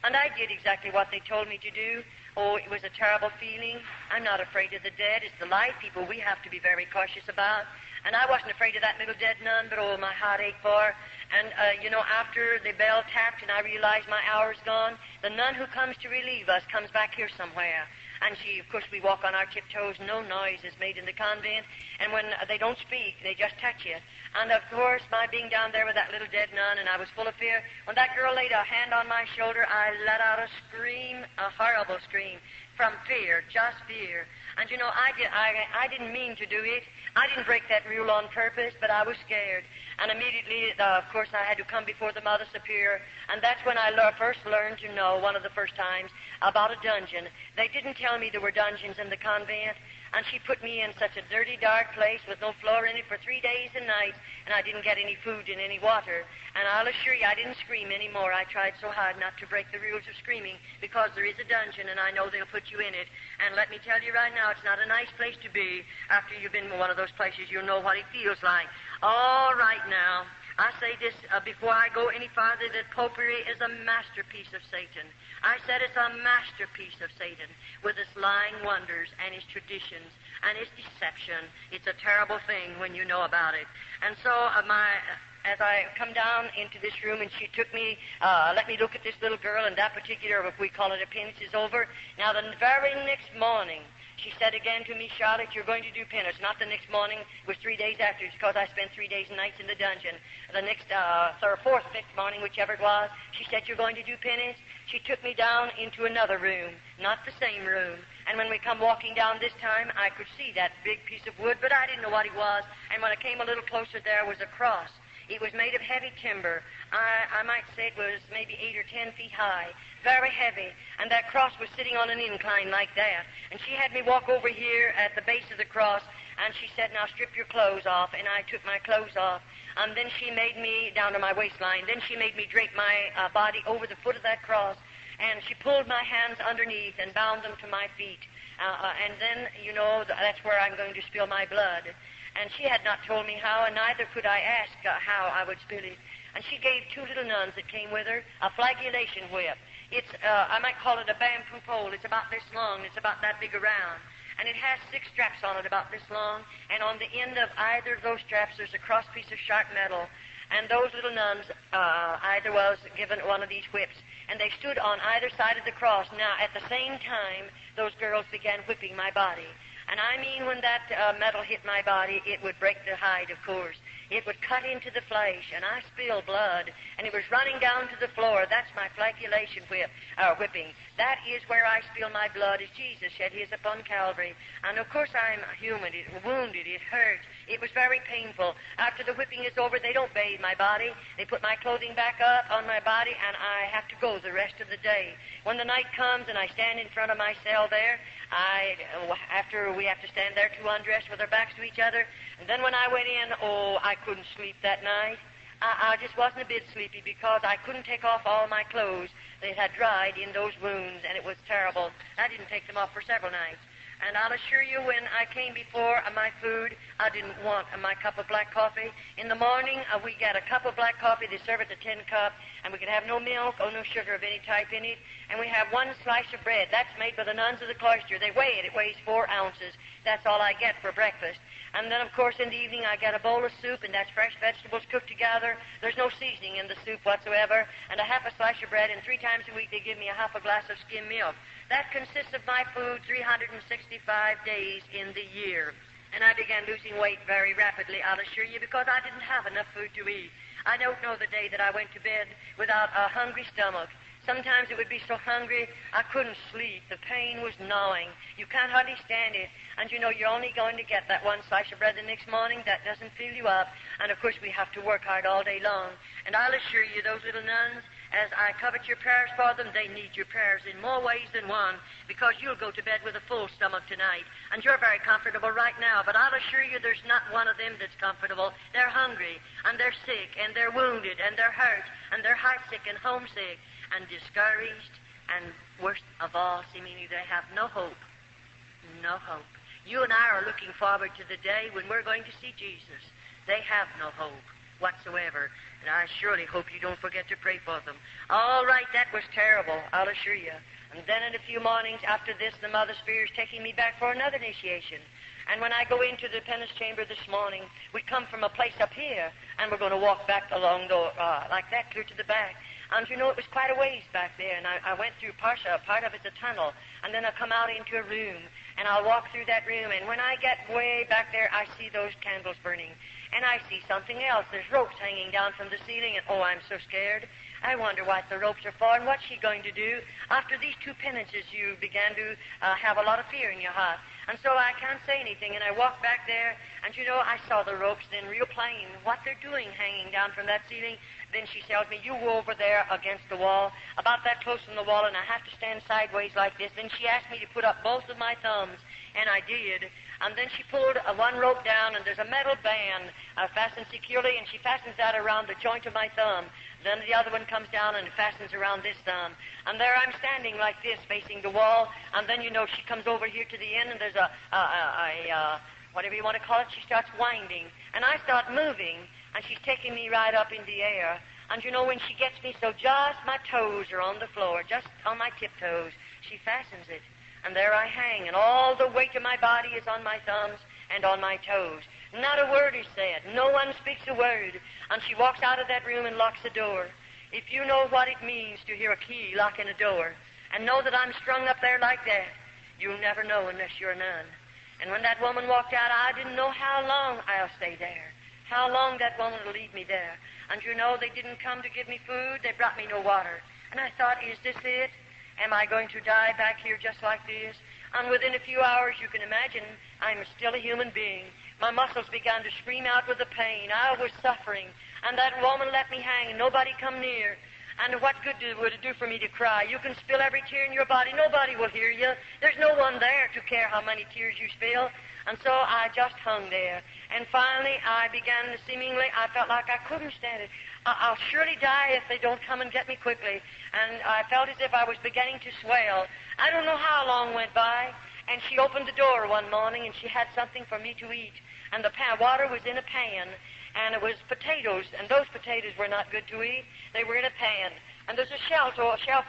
And I did exactly what they told me to do. Oh, it was a terrible feeling. I'm not afraid of the dead. It's the live people we have to be very cautious about. And I wasn't afraid of that little dead nun, but oh, my heart ached for her. And, you know, after the bell tapped and I realized my hour's gone, the nun who comes to relieve us comes back here somewhere. And she, of course, we walk on our tiptoes. No noise is made in the convent. And when they don't speak, they just touch you. And, of course, my being down there with that little dead nun, and I was full of fear, when that girl laid a hand on my shoulder, I let out a scream, a horrible scream. from fear, just fear. And you know, I didn't mean to do it. I didn't break that rule on purpose, but I was scared. And immediately, of course, I had to come before the Mother Superior, and that's when I first learned to know, one of the first times, about a dungeon. They didn't tell me there were dungeons in the convent, and she put me in such a dirty, dark place with no floor in it for 3 days and nights, and I didn't get any food and any water. And I'll assure you, I didn't scream anymore. I tried so hard not to break the rules of screaming, because there is a dungeon, and I know they'll put you in it. And let me tell you right now, it's not a nice place to be. After you've been in one of those places, you'll know what it feels like. All right now, I say this before I go any farther, that popery is a masterpiece of Satan. I said it's a masterpiece of Satan, with its lying wonders and its traditions and its deception. It's a terrible thing when you know about it. And so as I come down into this room, and she took me, let me look at this little girl, and that particular, if we call it a penance, is over. Now, the very next morning, she said again to me, Charlotte, you're going to do penance. Not the next morning, it was 3 days after, because I spent 3 days and nights in the dungeon. The next, fourth, fifth morning, whichever it was, she said, you're going to do penance. She took me down into another room, not the same room. And when we come walking down this time, I could see that big piece of wood, but I didn't know what it was. And when I came a little closer, there was a cross. It was made of heavy timber. I might say it was maybe 8 or 10 feet high, very heavy. And that cross was sitting on an incline like that. And she had me walk over here at the base of the cross, and she said, now strip your clothes off. And I took my clothes off. And then she made me, down to my waistline, then she made me drape my body over the foot of that cross. And she pulled my hands underneath and bound them to my feet. And then, you know, that's where I'm going to spill my blood. And she had not told me how, and neither could I ask how I would spill it. And she gave 2 little nuns that came with her a flagellation whip. It's, I might call it a bamboo pole. It's about this long. It's about that big around. And it has 6 straps on it about this long. And on the end of either of those straps, there's a cross piece of sharp metal. And those little nuns, either was given one of these whips. And they stood on either side of the cross. Now, at the same time, those girls began whipping my body. And I mean, when that metal hit my body, it would break the hide, of course. It would cut into the flesh, and I spilled blood, and it was running down to the floor. That's my flagellation whipping. That is where I spill my blood, as Jesus shed his upon Calvary. And, of course, I'm human. It wounded. It hurts. It was very painful. After the whipping is over, they don't bathe my body. They put my clothing back up on my body, and I have to go the rest of the day. When the night comes and I stand in front of my cell there, after we have to stand there 2 undressed with our backs to each other, and then when I went in, I couldn't sleep that night. I just wasn't a bit sleepy, because I couldn't take off all my clothes. They had dried in those wounds, and it was terrible. I didn't take them off for several nights. And I'll assure you, when I came before my food, I didn't want my cup of black coffee. In the morning, we get a cup of black coffee. They serve it to 10 cup, and we can have no milk or no sugar of any type in it. And we have 1 slice of bread. That's made by the nuns of the cloister. They weigh it. It weighs 4 ounces. That's all I get for breakfast. And then, of course, in the evening, I get a bowl of soup, and that's fresh vegetables cooked together. There's no seasoning in the soup whatsoever, and a half a slice of bread, and 3 times a week they give me a half a glass of skim milk. That consists of my food 365 days in the year. And I began losing weight very rapidly, I'll assure you, because I didn't have enough food to eat. I don't know the day that I went to bed without a hungry stomach. Sometimes it would be so hungry I couldn't sleep. The pain was gnawing. You can't hardly stand it. And you know, you're only going to get that 1 slice of bread the next morning. That doesn't fill you up. And of course, we have to work hard all day long. And I'll assure you, those little nuns, as I covet your prayers for them, they need your prayers in more ways than one, because you'll go to bed with a full stomach tonight. And you're very comfortable right now, but I'll assure you there's not one of them that's comfortable. They're hungry, and they're sick, and they're wounded, and they're hurt, and they're heartsick and homesick, and discouraged, and worst of all, seemingly they have no hope. No hope. You and I are looking forward to the day when we're going to see Jesus. They have no hope whatsoever, and I surely hope you don't forget to pray for them. All right, that was terrible, I'll assure you. And then in a few mornings after this, the Mother Superior is taking me back for another initiation. And when I go into the penance chamber this morning, we come from a place up here, and we're going to walk back along like that, clear to the back. And you know, it was quite a ways back there, and I went through part of it's a tunnel, and then I come out into a room, and I'll walk through that room, and when I get way back there, I see those candles burning, and I see something else. There's ropes hanging down from the ceiling, and oh, I'm so scared. I wonder what the ropes are for and what's she going to do. After these 2 penances, you began to have a lot of fear in your heart. And so I can't say anything, and I walk back there, and I saw the ropes then real plain, what they're doing hanging down from that ceiling. Then she tells me, you go over there against the wall, about that close from the wall, and I have to stand sideways like this. Then she asked me to put up both of my thumbs, and I did. And then she pulled one rope down, and there's a metal band fastened securely, and she fastens that around the joint of my thumb. Then the other one comes down and fastens around this thumb. And there I'm standing like this, facing the wall, and then, she comes over here to the end, and there's a whatever you want to call it, she starts winding. And I start moving, and she's taking me right up in the air. And when she gets me so just my toes are on the floor, just on my tiptoes, she fastens it. And there I hang, and all the weight of my body is on my thumbs and on my toes. Not a word is said. No one speaks a word. And she walks out of that room and locks the door. If you know what it means to hear a key locking a door and know that I'm strung up there like that, you'll never know unless you're a nun. And when that woman walked out, I didn't know how long I'll stay there, how long that woman will leave me there. And they didn't come to give me food. They brought me no water. And I thought, is this it? Am I going to die back here just like this? And within a few hours, you can imagine, I'm still a human being. My muscles began to scream out with the pain. I was suffering. And that woman let me hang, and nobody come near. And what good would it do for me to cry? You can spill every tear in your body. Nobody will hear you. There's no one there to care how many tears you spill. And so I just hung there. And finally, I felt like I couldn't stand it. I'll surely die if they don't come and get me quickly. And I felt as if I was beginning to swell. I don't know how long went by. And she opened the door one morning, and she had something for me to eat. And the water was in a pan. And it was potatoes, and those potatoes were not good to eat. They were in a pan. And there's a shelf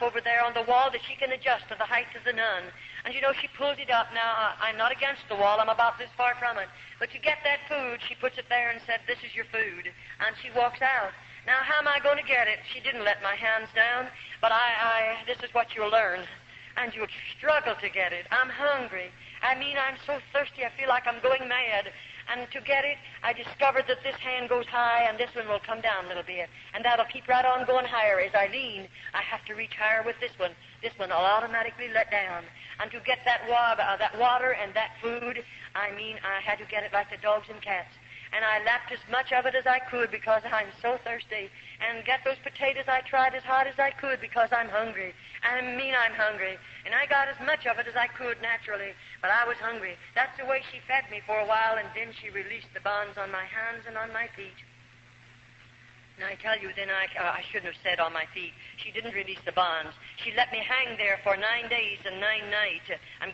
over there on the wall that she can adjust to the height of the nun. And she pulled it up. Now, I'm not against the wall. I'm about this far from it. But to get that food, she puts it there and said, this is your food. And she walks out. Now, how am I going to get it? She didn't let my hands down. But this is what you'll learn. And you'll struggle to get it. I'm hungry. I'm so thirsty. I feel like I'm going mad. And to get it, I discovered that this hand goes high and this one will come down a little bit. And that'll keep right on going higher. As I lean, I have to reach higher with this one. This one will automatically let down. And to get that water and that food, I had to get it like the dogs and cats. And I lapped as much of it as I could because I'm so thirsty. And get those potatoes, I tried as hard as I could because I'm hungry. I'm hungry. And I got as much of it as I could naturally, but I was hungry. That's the way she fed me for a while, and then she released the bonds on my hands and on my feet. And I tell you, then I shouldn't have said on my feet. She didn't release the bonds. She let me hang there for 9 days and 9 nights. I'm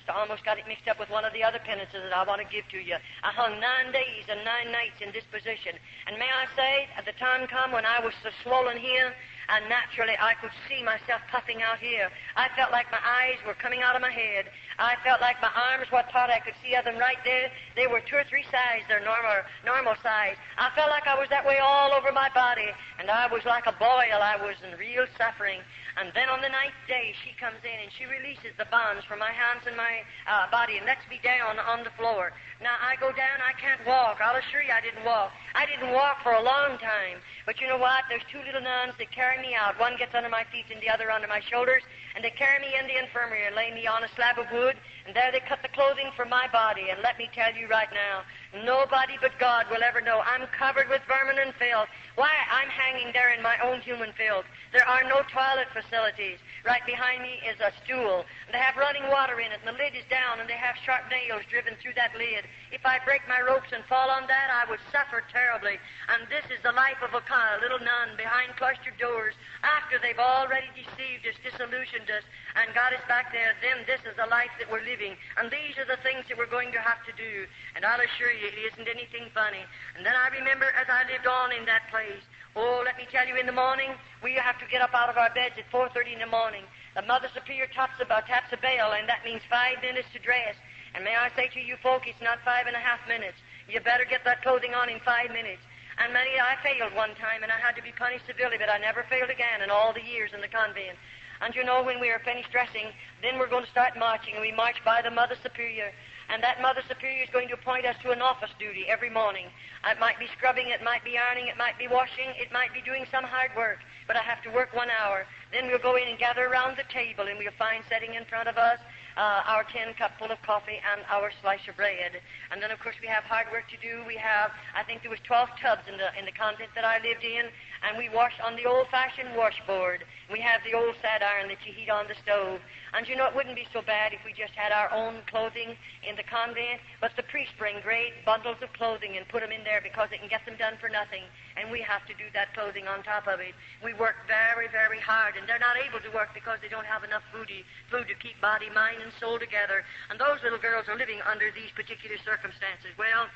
almost got it mixed up with one of the other penances that I want to give to you. I hung 9 days and 9 nights in this position. And may I say, at the time come when I was so swollen here, and naturally I could see myself puffing out here. I felt like my eyes were coming out of my head. I felt like my arms, what part I could see of them right there, they were 2 or 3 sizes, their normal size. I felt like I was that way all over my body, and I was like a boil. I was in real suffering. And then on the 9th day, she comes in and she releases the bonds from my hands and my body and lets me down on the floor. Now, I go down, I can't walk. I'll assure you I didn't walk. I didn't walk for a long time. But you know what? There's 2 little nuns that carry me out. One gets under my feet and the other under my shoulders. And they carry me in the infirmary and lay me on a slab of wood. And there they cut the clothing from my body. And let me tell you right now, nobody but God will ever know. I'm covered with vermin and filth. Why? I'm hanging there in my own human filth. There are no toilet facilities. Right behind me is a stool. They have running water in it, and the lid is down, and they have sharp nails driven through that lid. If I break my ropes and fall on that, I would suffer terribly. And this is the life of a little nun behind cloistered doors. After they've already deceived us, disillusioned us, and got us back there, then this is the life that we're living. And these are the things that we're going to have to do. And I'll assure you, it isn't anything funny. And then I remember as I lived on in that place, oh, let me tell you, in the morning, we have to get up out of our beds at 4:30 in the morning. The Mother Superior taps a bell, and that means 5 minutes to dress. And may I say to you folk, it's not 5.5 minutes. You better get that clothing on in 5 minutes. And I failed one time, and I had to be punished severely, but I never failed again in all the years in the convent. And you know, when we are finished dressing, then we're going to start marching, and we march by the Mother Superior. And that Mother Superior is going to appoint us to an office duty every morning. It might be scrubbing, it might be ironing, it might be washing, it might be doing some hard work. But I have to work 1 hour. Then we'll go in and gather around the table, and we'll find setting in front of us our tin cup full of coffee and our slice of bread. And then, of course, we have hard work to do. We have, I think there was 12 tubs in the convent that I lived in, and we wash on the old-fashioned washboard. We have the old sad iron that you heat on the stove. And you know, it wouldn't be so bad if we just had our own clothing in the convent, but the priests bring great bundles of clothing and put them in there because they can get them done for nothing, and we have to do that clothing on top of it. We work very, very hard, and they're not able to work because they don't have enough food to keep body, mind, and soul together. And those little girls are living under these particular circumstances. Well,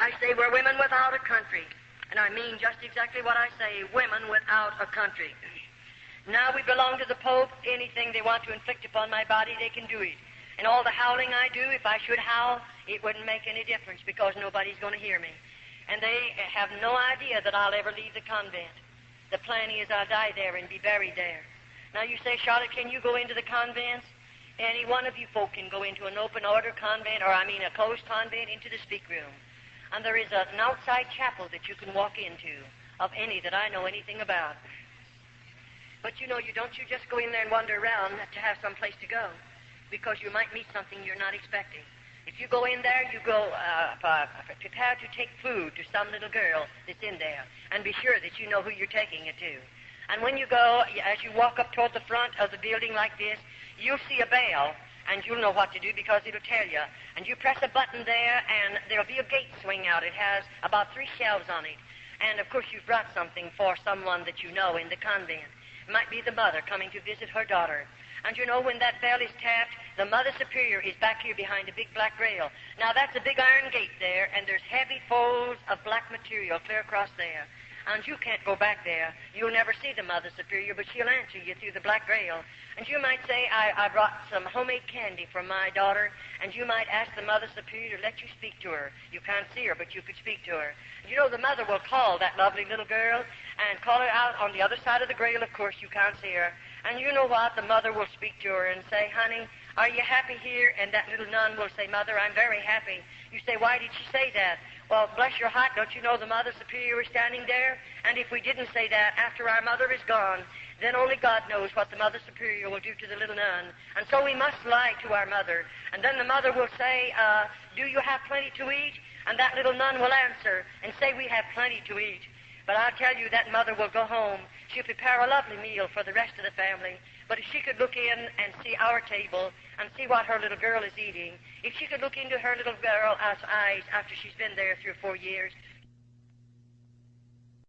I say we're women without a country, and I mean just exactly what I say, women without a country. Now we belong to the Pope. Anything they want to inflict upon my body, they can do it. And all the howling I do, if I should howl, it wouldn't make any difference because nobody's going to hear me. And they have no idea that I'll ever leave the convent. The plan is I'll die there and be buried there. Now you say, Charlotte, can you go into the convents? Any one of you folk can go into an open order convent, or I mean a closed convent, into the speak room. And there is an outside chapel that you can walk into, of any that I know anything about. But you know, you just go in there and wander around to have some place to go, because you might meet something you're not expecting. If you go in there, you go prepared to take food to some little girl that's in there, and be sure that you know who you're taking it to. And when you go, as you walk up toward the front of the building like this, you'll see a bell, and you'll know what to do because it'll tell you. And you press a button there, and there'll be a gate swing out. It has about 3 shelves on it. And, of course, you've brought something for someone that you know in the convent. It might be the mother coming to visit her daughter. And you know, when that bell is tapped, the Mother Superior is back here behind a big black rail. Now, that's a big iron gate there, and there's heavy folds of black material clear across there. And you can't go back there. You'll never see the Mother Superior, but she'll answer you through the black rail. And you might say, I brought some homemade candy for my daughter, and you might ask the Mother Superior to let you speak to her. You can't see her, but you could speak to her. You know, the mother will call that lovely little girl and call her out on the other side of the rail. Of course, you can't see her. And you know what? The mother will speak to her and say, honey, are you happy here? And that little nun will say, Mother, I'm very happy. You say, why did she say that? Well, bless your heart, don't you know the Mother Superior is standing there? And if we didn't say that after our mother is gone, then only God knows what the Mother Superior will do to the little nun. And so we must lie to our mother. And then the mother will say, do you have plenty to eat? And that little nun will answer and say, we have plenty to eat. But I'll tell you, that mother will go home. She'll prepare a lovely meal for the rest of the family. But if she could look in and see our table and see what her little girl is eating, if she could look into her little girl's eyes after she's been there 3 or 4 years,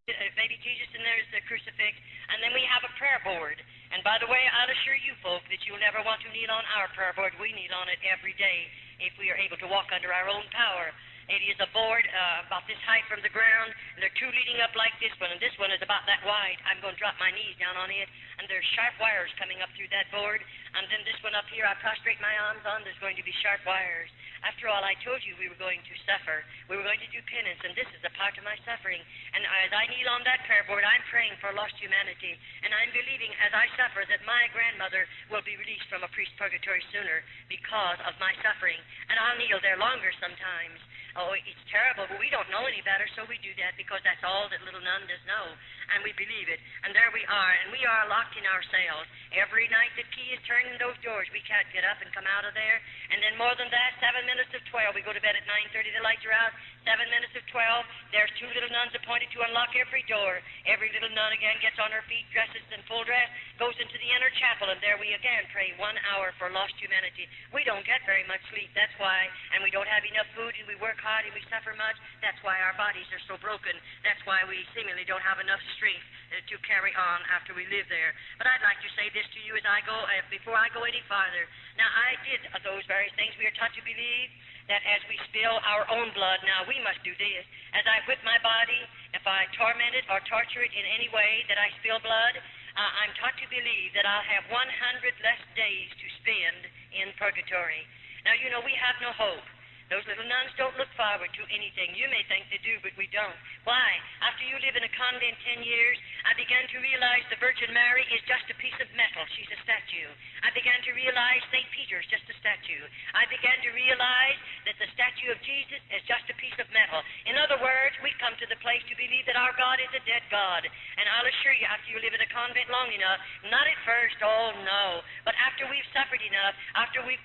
baby Jesus, and there's the crucifix, and then we have a prayer board. And by the way, I'll assure you folk that you'll never want to kneel on our prayer board. We kneel on it every day if we are able to walk under our own power. It is a board about this height from the ground, and there are 2 leading up like this one, and this one is about that wide. I'm going to drop my knees down on it, and there's sharp wires coming up through that board, and then this one up here I prostrate my arms on, there's going to be sharp wires. After all, I told you we were going to suffer. We were going to do penance, and this is a part of my suffering. And as I kneel on that prayer board, I'm praying for lost humanity, and I'm believing as I suffer that my grandmother will be released from a priest's purgatory sooner because of my suffering. And I'll kneel there longer sometimes. Oh, it's terrible, but we don't know any better, so we do that because that's all that little nun does know, and we believe it. And there we are, and we are locked in our cells. Every night the key is turned in those doors. We can't get up and come out of there. And then more than that, 7 minutes of 12. We go to bed at 9:30, the lights are out. 7 minutes of 12, there's 2 little nuns appointed to unlock every door. Every little nun again gets on her feet, dresses in full dress, goes into the inner chapel, and there we again pray 1 hour for lost humanity. We don't get very much sleep, that's why, and we don't have enough food, and we work hard, and we suffer much. That's why our bodies are so broken. That's why we seemingly don't have enough strength to carry on after we live there. But I'd like to say this to you as I go, before I go any farther. Now, I did those various things we are taught to believe, that as we spill our own blood, now we must do this. As I whip my body, if I torment it or torture it in any way that I spill blood, I'm taught to believe that I'll have 100 less days to spend in purgatory. Now, you know, we have no hope. Those little nuns don't look forward to anything. You may think they do, but we don't. Why? After you live in a convent 10 years, I began to realize the Virgin Mary is just a piece of metal. She's a statue. I began to realize St. Peter is just a statue. I began to realize that the statue of Jesus is just a piece of metal. In other words, we come to the place to believe that our God is a dead God. And I'll assure you, after you live in a convent long enough, not at first, oh no, but after we've suffered enough, after we've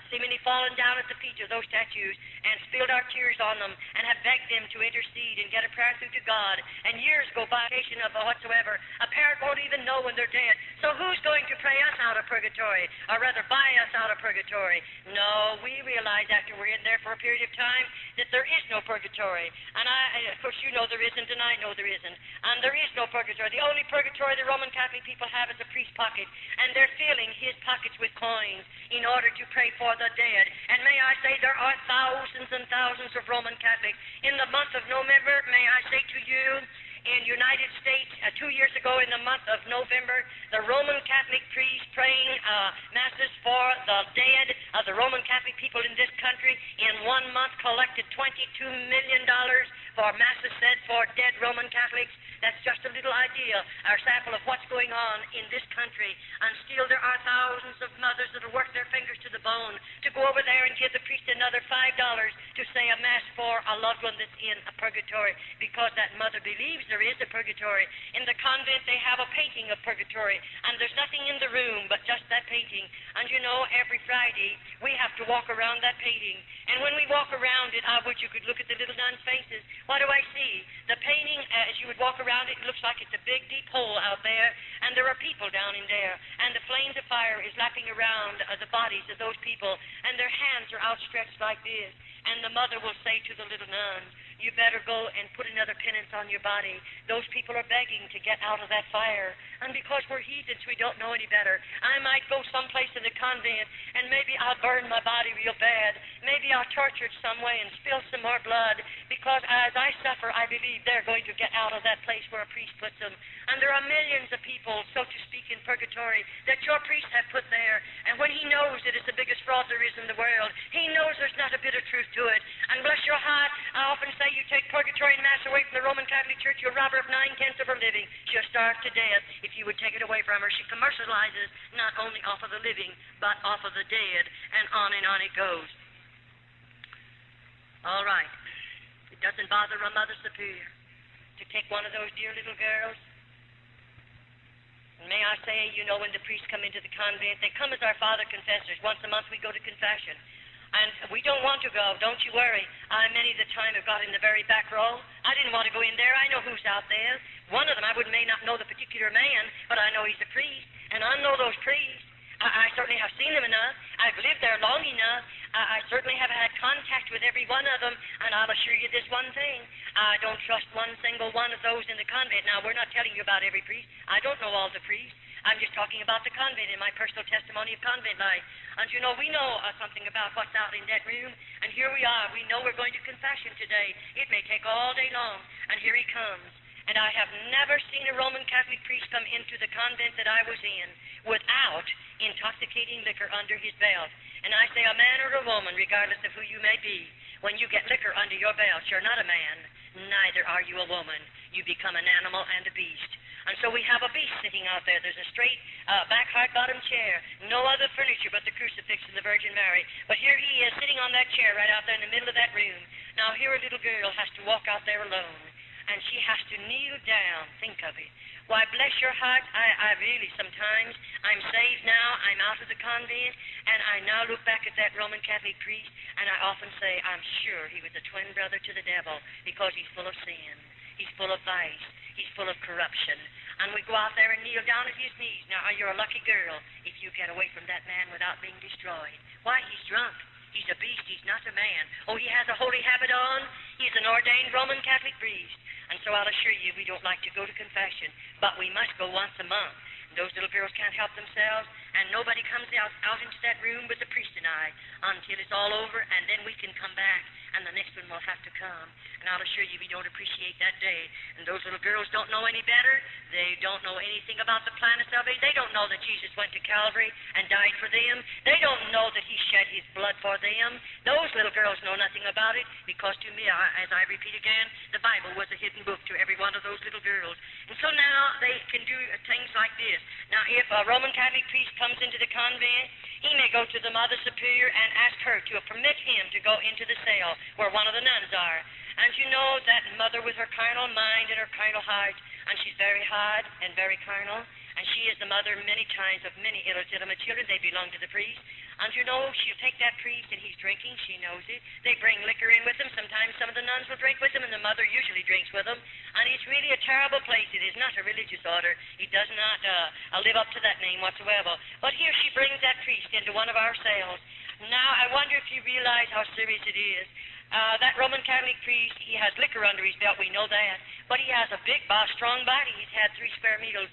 seemingly fallen down at the feet of those statues and spilled our tears on them and have begged them to intercede and get a prayer through to God, and years go by of whatsoever, a parent won't even know when they're dead. So who's going to pray us out of purgatory, or rather buy us out of purgatory? No, we realize after we're in there for a period of time that there is no purgatory. And of course, you know there isn't, and I know there isn't. And there is no purgatory. The only purgatory the Roman Catholic people have is a priest's pocket, and they're filling his pockets with coins in order to pray for the dead. And may I say, there are thousands and thousands of Roman Catholics. In the month of November, may I say to you, in United States, 2 years ago in the month of November, the Roman Catholic priests praying masses for the dead of the Roman Catholic people in this country in 1 month collected $22 million for masses said for dead Roman Catholics. That's just a little idea, or sample of what's going on in this country. And still there are thousands of mothers that will work their fingers to the bone to go over there and give the priest another $5 to say a mass for a loved one that's in a purgatory, because that mother believes there is a purgatory. In the convent they have a painting of purgatory, and there's nothing in the room but just that painting. And you know, every Friday we have to walk around that painting. And when we walk around it, I wish you could look at the little nuns' faces. What do I see? The painting, as you would walk around it, looks like it's a big, deep hole out there, and there are people down in there, and the flames of fire is lapping around the bodies of those people, and their hands are outstretched like this. And the mother will say to the little nuns, you better go and put another penance on your body. Those people are begging to get out of that fire. And because we're heathens, we don't know any better. I might go someplace in the convent, and maybe I'll burn my body real bad. Maybe I'll torture it some way and spill some more blood, because as I suffer, I believe they're going to get out of that place where a priest puts them. And there are millions of people, so to speak, in purgatory that your priest have put there. And when he knows that it's the biggest fraud there is in the world, he knows there's not a bit of truth to it. And bless your heart, I often say, you take purgatory and mass away from the Roman Catholic Church, you'll rob her of 9/10 of her living. She'll starve to death if you would take it away from her. She commercializes not only off of the living, but off of the dead, and on it goes. All right. It doesn't bother a Mother Superior to take one of those dear little girls. And may I say, you know, when the priests come into the convent, they come as our father confessors. Once a month we go to confession. And we don't want to go, don't you worry. I many the time have got in the very back row. I didn't want to go in there. I know who's out there. One of them, I may not know the particular man, but I know he's a priest. And I know those priests. I certainly have seen them enough. I've lived there long enough. I certainly have had contact with every one of them. And I'll assure you this one thing. I don't trust one single one of those in the convent. Now, we're not telling you about every priest. I don't know all the priests. I'm just talking about the convent in my personal testimony of convent life. And you know, we know something about what's out in that room, and here we are. We know we're going to confession today. It may take all day long, and here he comes. And I have never seen a Roman Catholic priest come into the convent that I was in without intoxicating liquor under his belt. And I say, a man or a woman, regardless of who you may be, when you get liquor under your belt, you're not a man, neither are you a woman. You become an animal and a beast. And so we have a beast sitting out there. There's a straight back hard-bottom chair, no other furniture but the crucifix and the Virgin Mary. But here he is sitting on that chair right out there in the middle of that room. Now here a little girl has to walk out there alone, and she has to kneel down. Think of it. Why, bless your heart, I really sometimes, I'm saved now, I'm out of the convent, and I now look back at that Roman Catholic priest, and I often say, I'm sure he was a twin brother to the devil, because he's full of sin. He's full of vice. He's full of corruption. And we go out there and kneel down at his knees. Now, you're a lucky girl if you get away from that man without being destroyed. Why, he's drunk. He's a beast. He's not a man. Oh, he has a holy habit on. He's an ordained Roman Catholic priest. And so I'll assure you, we don't like to go to confession, but we must go once a month. Those little girls can't help themselves, and nobody comes out into that room but the priest and I until it's all over, and then we can come back. and the next one will have to come. And I'll assure you, we don't appreciate that day. And those little girls don't know any better. They don't know anything about the plan of salvation. They don't know that Jesus went to Calvary and died for them. They don't know that he shed his blood for them. Those little girls know nothing about it, because to me, as I repeat again, the Bible was a hidden book to every one of those little girls. And so now they can do things like this. Now, if a Roman Catholic priest comes into the convent, he may go to the Mother Superior and ask her to permit him to go into the cell where one of the nuns are. And you know that mother with her carnal mind and her carnal heart, and she's very hard and very carnal, and she is the mother many times of many illegitimate children. They belong to the priest. And you know, she'll take that priest and he's drinking. She knows it. They bring liquor in with them. Sometimes some of the nuns will drink with them, and the mother usually drinks with them. And it's really a terrible place. It is not a religious order. It does not live up to that name whatsoever. But here she brings that priest into one of our cells. Now, I wonder if you realize how serious it is. That Roman Catholic priest, he has liquor under his belt, we know that. But he has a big, strong body. He's had 3 square meals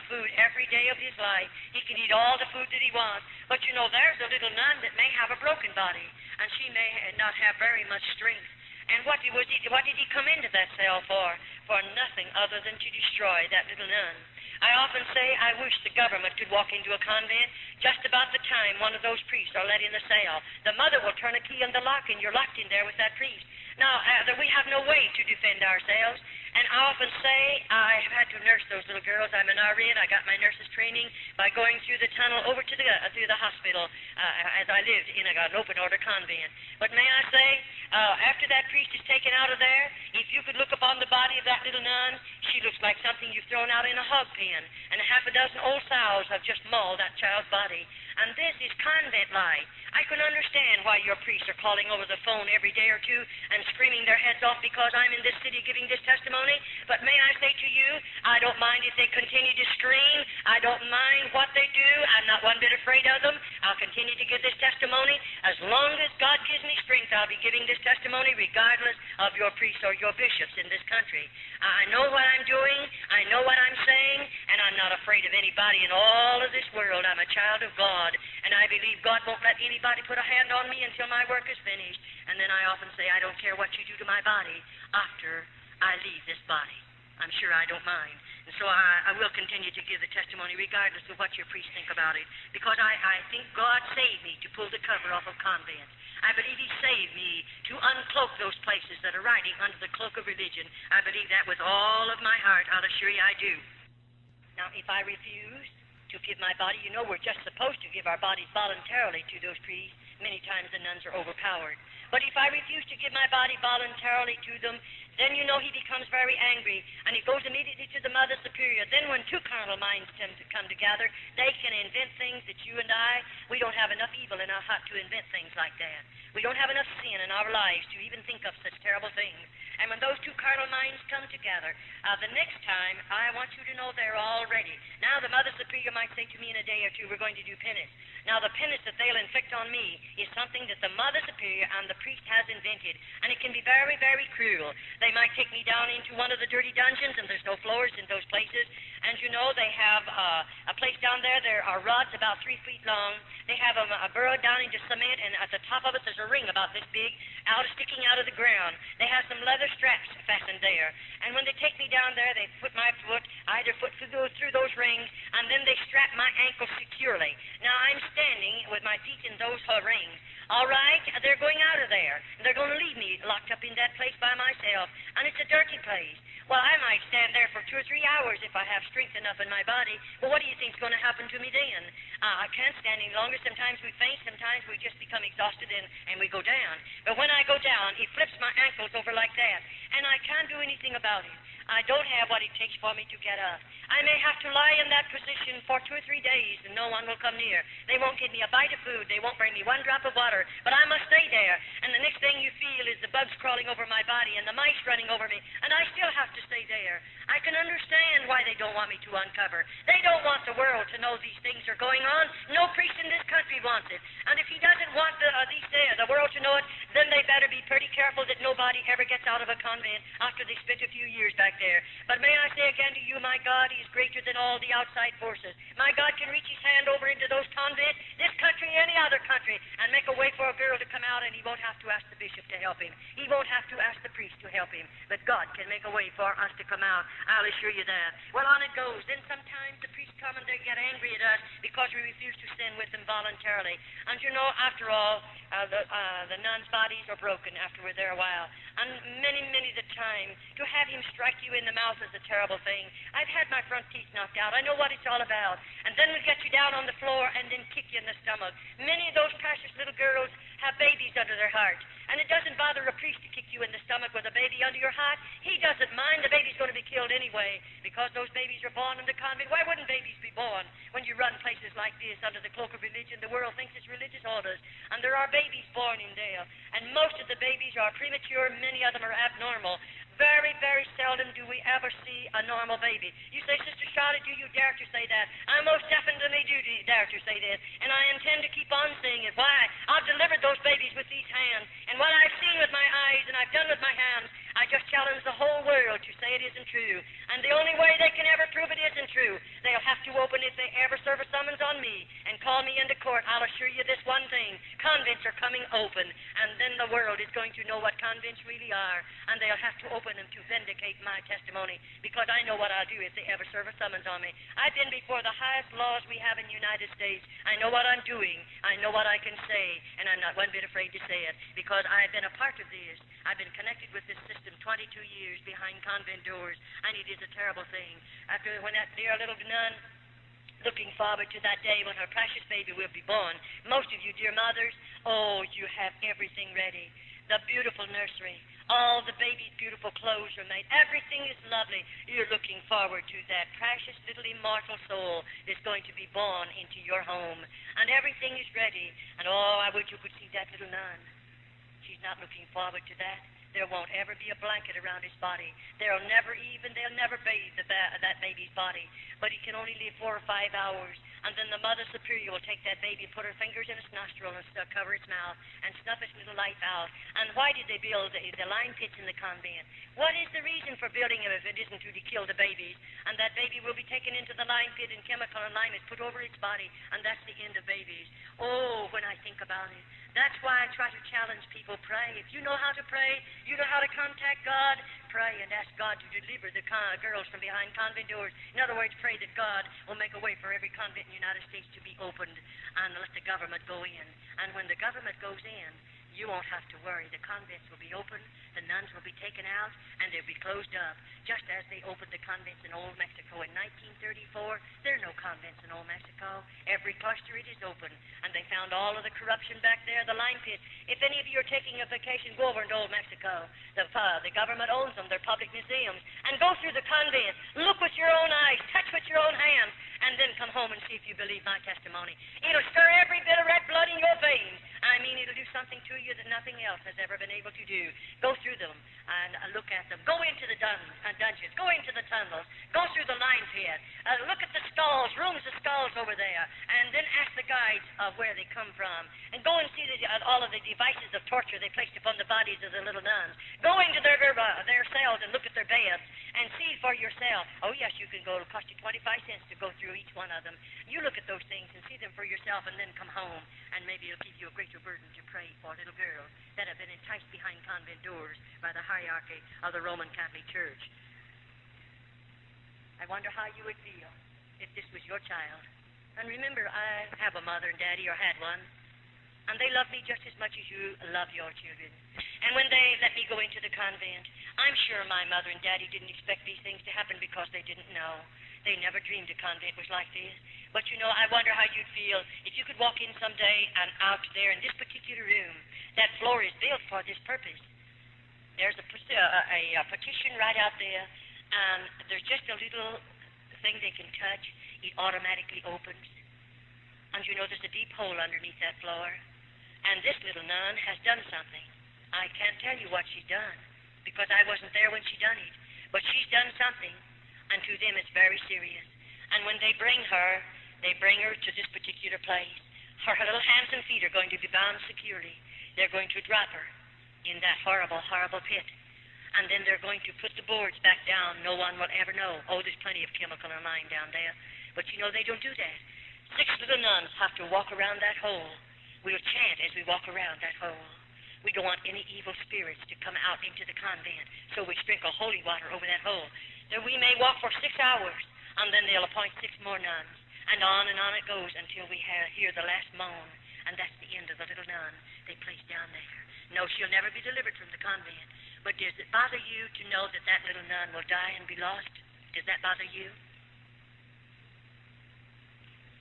food every day of his life. He can eat all the food that he wants. But you know, there's a little nun that may have a broken body, and she may not have very much strength. And what did he come into that cell for? For nothing other than to destroy that little nun. I often say I wish the government could walk into a convent just about the time one of those priests are let in the cell. The mother will turn a key in the lock, and you're locked in there with that priest. Now, we have no way to defend ourselves, and I often say I have had to nurse those little girls. I'm an RN. I got my nurse's training by going through the tunnel over to through the hospital as I lived in an open order convent. But may I say, after that priest is taken out of there, if you could look upon the body of that little nun, she looks like something you've thrown out in a hog pen, and a half a dozen old sows have just mauled that child's body. And this is convent life. I can understand why your priests are calling over the phone every day or two and screaming their heads off because I'm in this city giving this testimony. But may I say to you, I don't mind if they continue to scream. I don't mind what they do. I'm not one bit afraid of them. I'll continue to give this testimony. As long as God gives me strength, I'll be giving this testimony regardless of your priests or your bishops in this country. I know what I'm doing. I know what I'm saying. And I'm not afraid of anybody in all of this world. I'm a child of God. And I believe God won't let anybody put a hand on me until my work is finished. And then I often say, I don't care what you do to my body after I leave this body. I'm sure I don't mind. And so I will continue to give the testimony regardless of what your priests think about it. Because I think God saved me to pull the cover off of convents. I believe he saved me to uncloak those places that are riding under the cloak of religion. I believe that with all of my heart. I'll assure you I do. Now, if I refuse to give my body, you know we're just supposed to give our bodies voluntarily to those priests. Many times the nuns are overpowered. But if I refuse to give my body voluntarily to them, then you know he becomes very angry, and he goes immediately to the Mother Superior. Then when 2 carnal minds come together, they can invent things that you and we don't have enough evil in our heart to invent things like that. We don't have enough sin in our lives to even think of such terrible things. And when those 2 carnal minds come together, the next time, I want you to know they're all ready. Now, the Mother Superior might say to me in a day or two, we're going to do penance. Now, the penance that they'll inflict on me is something that the Mother Superior and the priest has invented, and it can be very, very cruel. They might take me down into one of the dirty dungeons, and there's no floors in those places. And you know, they have a place down there. There are rods about 3 feet long. They have a burrow down into cement, and at the top of it, there's a ring about this big, sticking out of the ground. They have some leather straps fastened there. And when they take me down there, they put my foot, either foot through those rings, and then they strap my ankle securely. Now, I'm standing with my feet in those rings. All right, they're going out of there. They're going to leave me locked up in that place by myself, and it's a dirty place. Well, I might stand there for 2 or 3 hours if I have strength enough in my body. But what do you think is going to happen to me then? I can't stand any longer. Sometimes we faint. Sometimes we just become exhausted and we go down. But when I go down, he flips my ankles over like that, and I can't do anything about it. I don't have what it takes for me to get up. I may have to lie in that position for 2 or 3 days, and no one will come near. They won't give me a bite of food. They won't bring me 1 drop of water. But I must stay there. And the next thing you feel is the bugs crawling over my body and the mice running over me, and I still have to stay there. I can understand why they don't want me to uncover. They don't want the world to know these things are going on. No priest in this country wants it. And if he doesn't want the world to know it, then they better be pretty careful that nobody ever gets out of a convent after they spent a few years back back there. But may I say again to you, my God, He is greater than all the outside forces. My God can reach His hand over into those convents, this country, any other country, and make a way for a girl to come out, and He won't have to ask the bishop to help him. He won't have to ask the priest to help him. But God can make a way for us to come out. I'll assure you that. Well, on it goes. Then sometimes the priests come and they get angry at us because we refuse to sin with them voluntarily. And you know, after all, the nuns' bodies are broken after we're there a while. And many the time, to have him strike you in the mouth is a terrible thing. I've had my front teeth knocked out. I know what it's all about. And then we'll get you down on the floor and then kick you in the stomach. Many of those precious little girls have babies under their heart. And it doesn't bother a priest to kick you in the stomach with a baby under your heart. He doesn't mind. The baby's going to be killed anyway because those babies are born in the convent. Why wouldn't babies be born when you run places like this under the cloak of religion? The world thinks it's religious orders. And there are babies born in there. And most of the babies are premature. Many of them are abnormal. Very seldom do we ever see a normal baby. You say, Sister Charlotte, do you dare to say that? I most definitely do dare to say that. And I intend to keep on saying it. Why? I've delivered those babies with these hands. And what I've seen with my eyes and I've done with my hands, I just challenge the whole world to say it isn't true. And the only way they can ever prove it isn't true, they'll have to open, if they ever serve a summons on me and call me into court, I'll assure you this one thing. Convents are coming open. And then the world is going to know what convents really are. And they'll have to open them to vindicate my testimony, because I know what I'll do if they ever serve a summons on me. I've been before the highest laws we have in the United States. I know what I'm doing. I know what I can say, and I'm not one bit afraid to say it, because I've been a part of this. I've been connected with this system 22 years behind convent doors, and it is a terrible thing. After when that dear little nun, looking forward to that day when her precious baby will be born. Most of you, dear mothers, oh, you have everything ready. The beautiful nursery, all the baby's beautiful clothes are made. Everything is lovely. You're looking forward to that precious little immortal soul that's going to be born into your home. And everything is ready. And oh, I wish you could see that little nun. She's not looking forward to that. There won't ever be a blanket around his body. They'll never bathe that baby's body. But he can only live 4 or 5 hours. And then the Mother Superior will take that baby, put her fingers in its nostril and cover its mouth and snuff its little life out. And why did they build the lime pits in the convent? What is the reason for building them if it isn't to kill the babies? And that baby will be taken into the lime pit and chemical and lime is put over its body, and that's the end of babies. Oh, when I think about it. That's why I try to challenge people, pray. If you know how to pray, you know how to contact God, pray and ask God to deliver the girls from behind convent doors. In other words, pray that God will make a way for every convent in the United States to be opened and let the government go in. And when the government goes in, you won't have to worry. The convents will be open, the nuns will be taken out, and they'll be closed up, just as they opened the convents in Old Mexico in 1934. There are no convents in Old Mexico. Every cluster, it is open. And they found all of the corruption back there, the lime pit. If any of you are taking a vacation, go over into Old Mexico. The government owns them. They're public museums. And go through the convent. Look with your own eyes. Touch with your own hands. And then come home and see if you believe my testimony. It'll stir every bit of red blood in your veins. I mean, it'll do something to you that nothing else has ever been able to do. Go through them and look at them. Go into the dungeons. Go into the tunnels. Go through the lime pit. Look at the stalls, rooms of stalls over there. And then ask the guides of where they come from. And go and see all of the devices of torture they placed upon the bodies of the little nuns. Go into their cells and look at their beds and see for yourself. Oh, yes, you can go. It'll cost you 25 cents to go through each one of them. You look at those things and see them for yourself, and then come home, and maybe it'll give you a greater burden to pray for little girls that have been enticed behind convent doors by the hierarchy of the Roman Catholic Church. I wonder how you would feel if this was your child. And remember, I have a mother and daddy, or had one, and they love me just as much as you love your children. And when they let me go into the convent, I'm sure my mother and daddy didn't expect these things to happen because they didn't know. They never dreamed a convent was like this. But you know, I wonder how you'd feel if you could walk in someday and out there in this particular room. That floor is built for this purpose. There's a partition right out there, and there's just a little thing they can touch. It automatically opens. And you know, there's a deep hole underneath that floor. And this little nun has done something. I can't tell you what she's done, because I wasn't there when she done it. But she's done something, and to them it's very serious. And when they bring her to this particular place. Her little hands and feet are going to be bound securely. They're going to drop her in that horrible, horrible pit. and then they're going to put the boards back down. No one will ever know. Oh, there's plenty of chemical in mine down there. But you know, they don't do that. 6 little nuns have to walk around that hole. We'll chant as we walk around that hole. We don't want any evil spirits to come out into the convent, so we sprinkle holy water over that hole. Then we may walk for 6 hours, and then they'll appoint 6 more nuns, and on it goes until we hear the last moan, and that's the end of the little nun they place down there. No, she'll never be delivered from the convent. But does it bother you to know that that little nun will die and be lost? Does that bother you?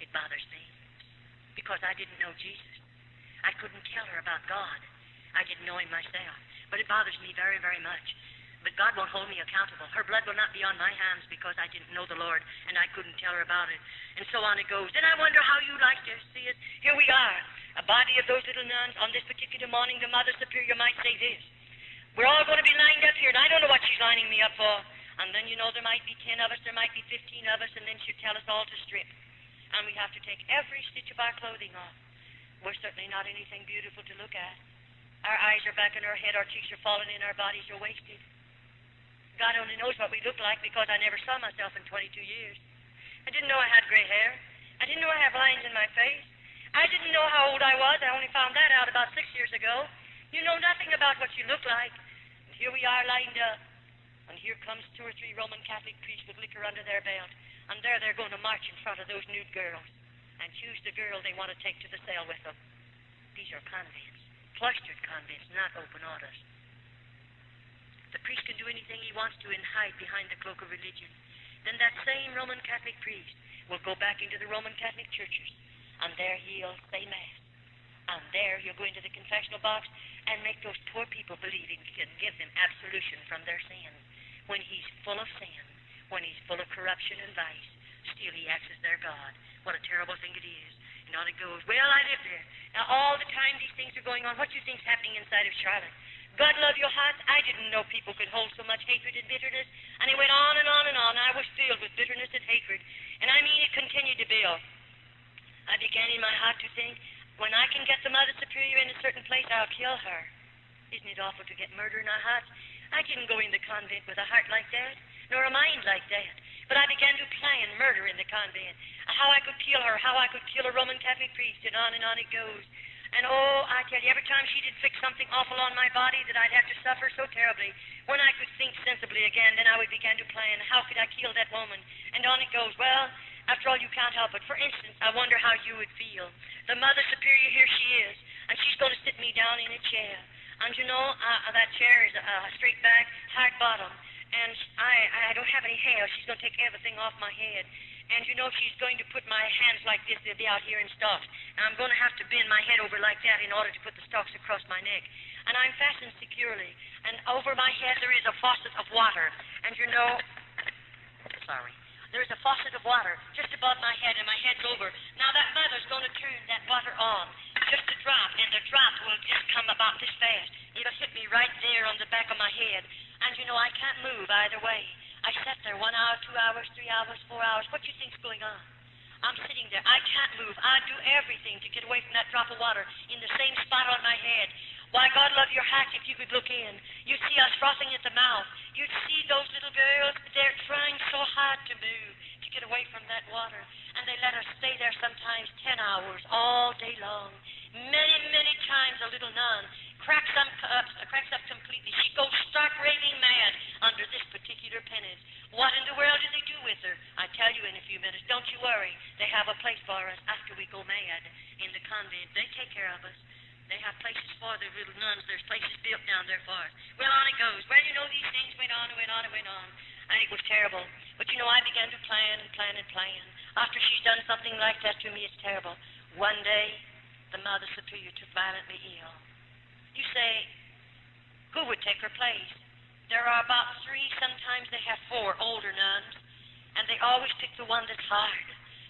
It bothers me, because I didn't know Jesus. I couldn't tell her about God. I didn't know him myself. But it bothers me very, very much. But God won't hold me accountable. Her blood will not be on my hands because I didn't know the Lord and I couldn't tell her about it. And so on it goes. Then I wonder how you like to see it. Here we are, a body of those little nuns. On this particular morning, the Mother Superior might say this. We're all going to be lined up here, and I don't know what she's lining me up for. And then, you know, there might be 10 of us, there might be 15 of us, and then she'll tell us all to strip. And we have to take every stitch of our clothing off. We're certainly not anything beautiful to look at. Our eyes are back in our head, our cheeks are falling in, our bodies are wasted. God only knows what we look like because I never saw myself in 22 years. I didn't know I had gray hair. I didn't know I have lines in my face. I didn't know how old I was. I only found that out about 6 years ago. You know nothing about what you look like. And here we are lined up. And here comes 2 or 3 Roman Catholic priests with liquor under their belt. And there they're going to march in front of those nude girls and choose the girl they want to take to the cell with them. These are convents. Cloistered convents, not open orders. The priest can do anything he wants to and hide behind the cloak of religion. Then that same Roman Catholic priest will go back into the Roman Catholic churches, and there he'll say Mass. And there he'll go into the confessional box and make those poor people believe he can give them absolution from their sins. When he's full of sin, when he's full of corruption and vice, still he acts as their God. What a terrible thing it is. And on it goes. Well, I live there. Now, all the time these things are going on, what do you think's happening inside of Charlotte? God love your hearts. I didn't know people could hold so much hatred and bitterness. And it went on and on and on. I was filled with bitterness and hatred. And I mean, it continued to build. I began in my heart to think, when I can get the Mother Superior in a certain place, I'll kill her. Isn't it awful to get murder in our hearts? I didn't go in the convent with a heart like that, nor a mind like that. But I began to plan murder in the convent. How I could kill her, how I could kill a Roman Catholic priest, and on it goes. And oh, I tell you, every time she did fix something awful on my body that I'd have to suffer so terribly, when I could think sensibly again, then I would begin to plan, how could I kill that woman? And on it goes. Well, after all, you can't help it. For instance, I wonder how you would feel. The Mother Superior, here she is, and she's going to sit me down in a chair. And you know, that chair is straight back, hard bottom, and I don't have any hair. She's going to take everything off my head. And you know, she's going to put my hands like this. They'll be out here in stalks. And I'm going to have to bend my head over like that in order to put the stalks across my neck. And I'm fastened securely. And over my head there is a faucet of water. And you know, there is a faucet of water just above my head, and my head's over. Now that mother's going to turn that water on, just a drop, and the drop will just come about this fast. It'll hit me right there on the back of my head. And you know, I can't move either way. I sat there 1 hour, 2 hours, 3 hours, 4 hours. What do you think's going on? I'm sitting there. I can't move. I do everything to get away from that drop of water in the same spot on my head. Why, God love your hearts, if you could look in. You'd see us frothing at the mouth. You'd see those little girls. They're trying so hard to move, to get away from that water. And they let us stay there sometimes 10 hours, all day long. Many, many times a little nun cracks up completely. She goes stark raving mad under this particular penance. What in the world do they do with her? I tell you in a few minutes. Don't you worry. They have a place for us after we go mad in the convent. They take care of us. They have places for the little nuns. There's places built down there for us. Well, on it goes. Well, you know, these things went on and went on and went on. And it was terrible. But, you know, I began to plan and plan and plan. After she's done something like that to me, it's terrible. One day, the Mother Superior took violently ill. You say, who would take her place? There are about 3, sometimes they have 4 older nuns, and they always pick the one that's hard,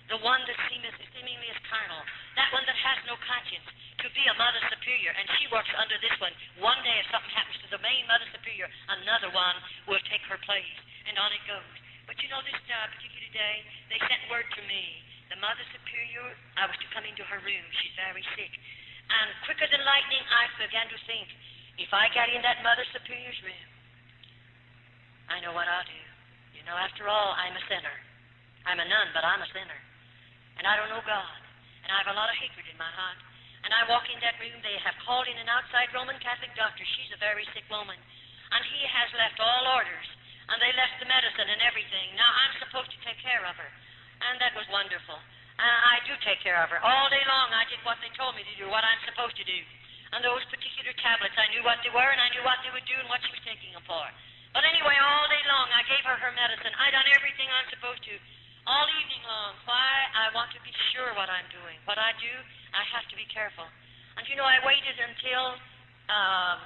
the one that seemingly is carnal, that one that has no conscience, to be a Mother Superior, and she works under this one. One day, if something happens to the main Mother Superior, another one will take her place, and on it goes. But you know, this particular day, they sent word to me. The Mother Superior, I was to come into her room. She's very sick. And quicker than lightning, I began to think, if I got in that Mother Superior's room, I know what I'll do. You know, after all, I'm a sinner. I'm a nun, but I'm a sinner. And I don't know God. And I have a lot of hatred in my heart. And I walk in that room. They have called in an outside Roman Catholic doctor. She's a very sick woman. And he has left all orders. And they left the medicine and everything. Now, I'm supposed to take care of her. And that was wonderful. I do take care of her. All day long, I did what they told me to do, what I'm supposed to do. And those particular tablets, I knew what they were, and I knew what they would do and what she was taking them for. But anyway, all day long, I gave her her medicine. I done everything I'm supposed to. All evening long. Why? I want to be sure what I'm doing. What I do, I have to be careful. And you know, I waited until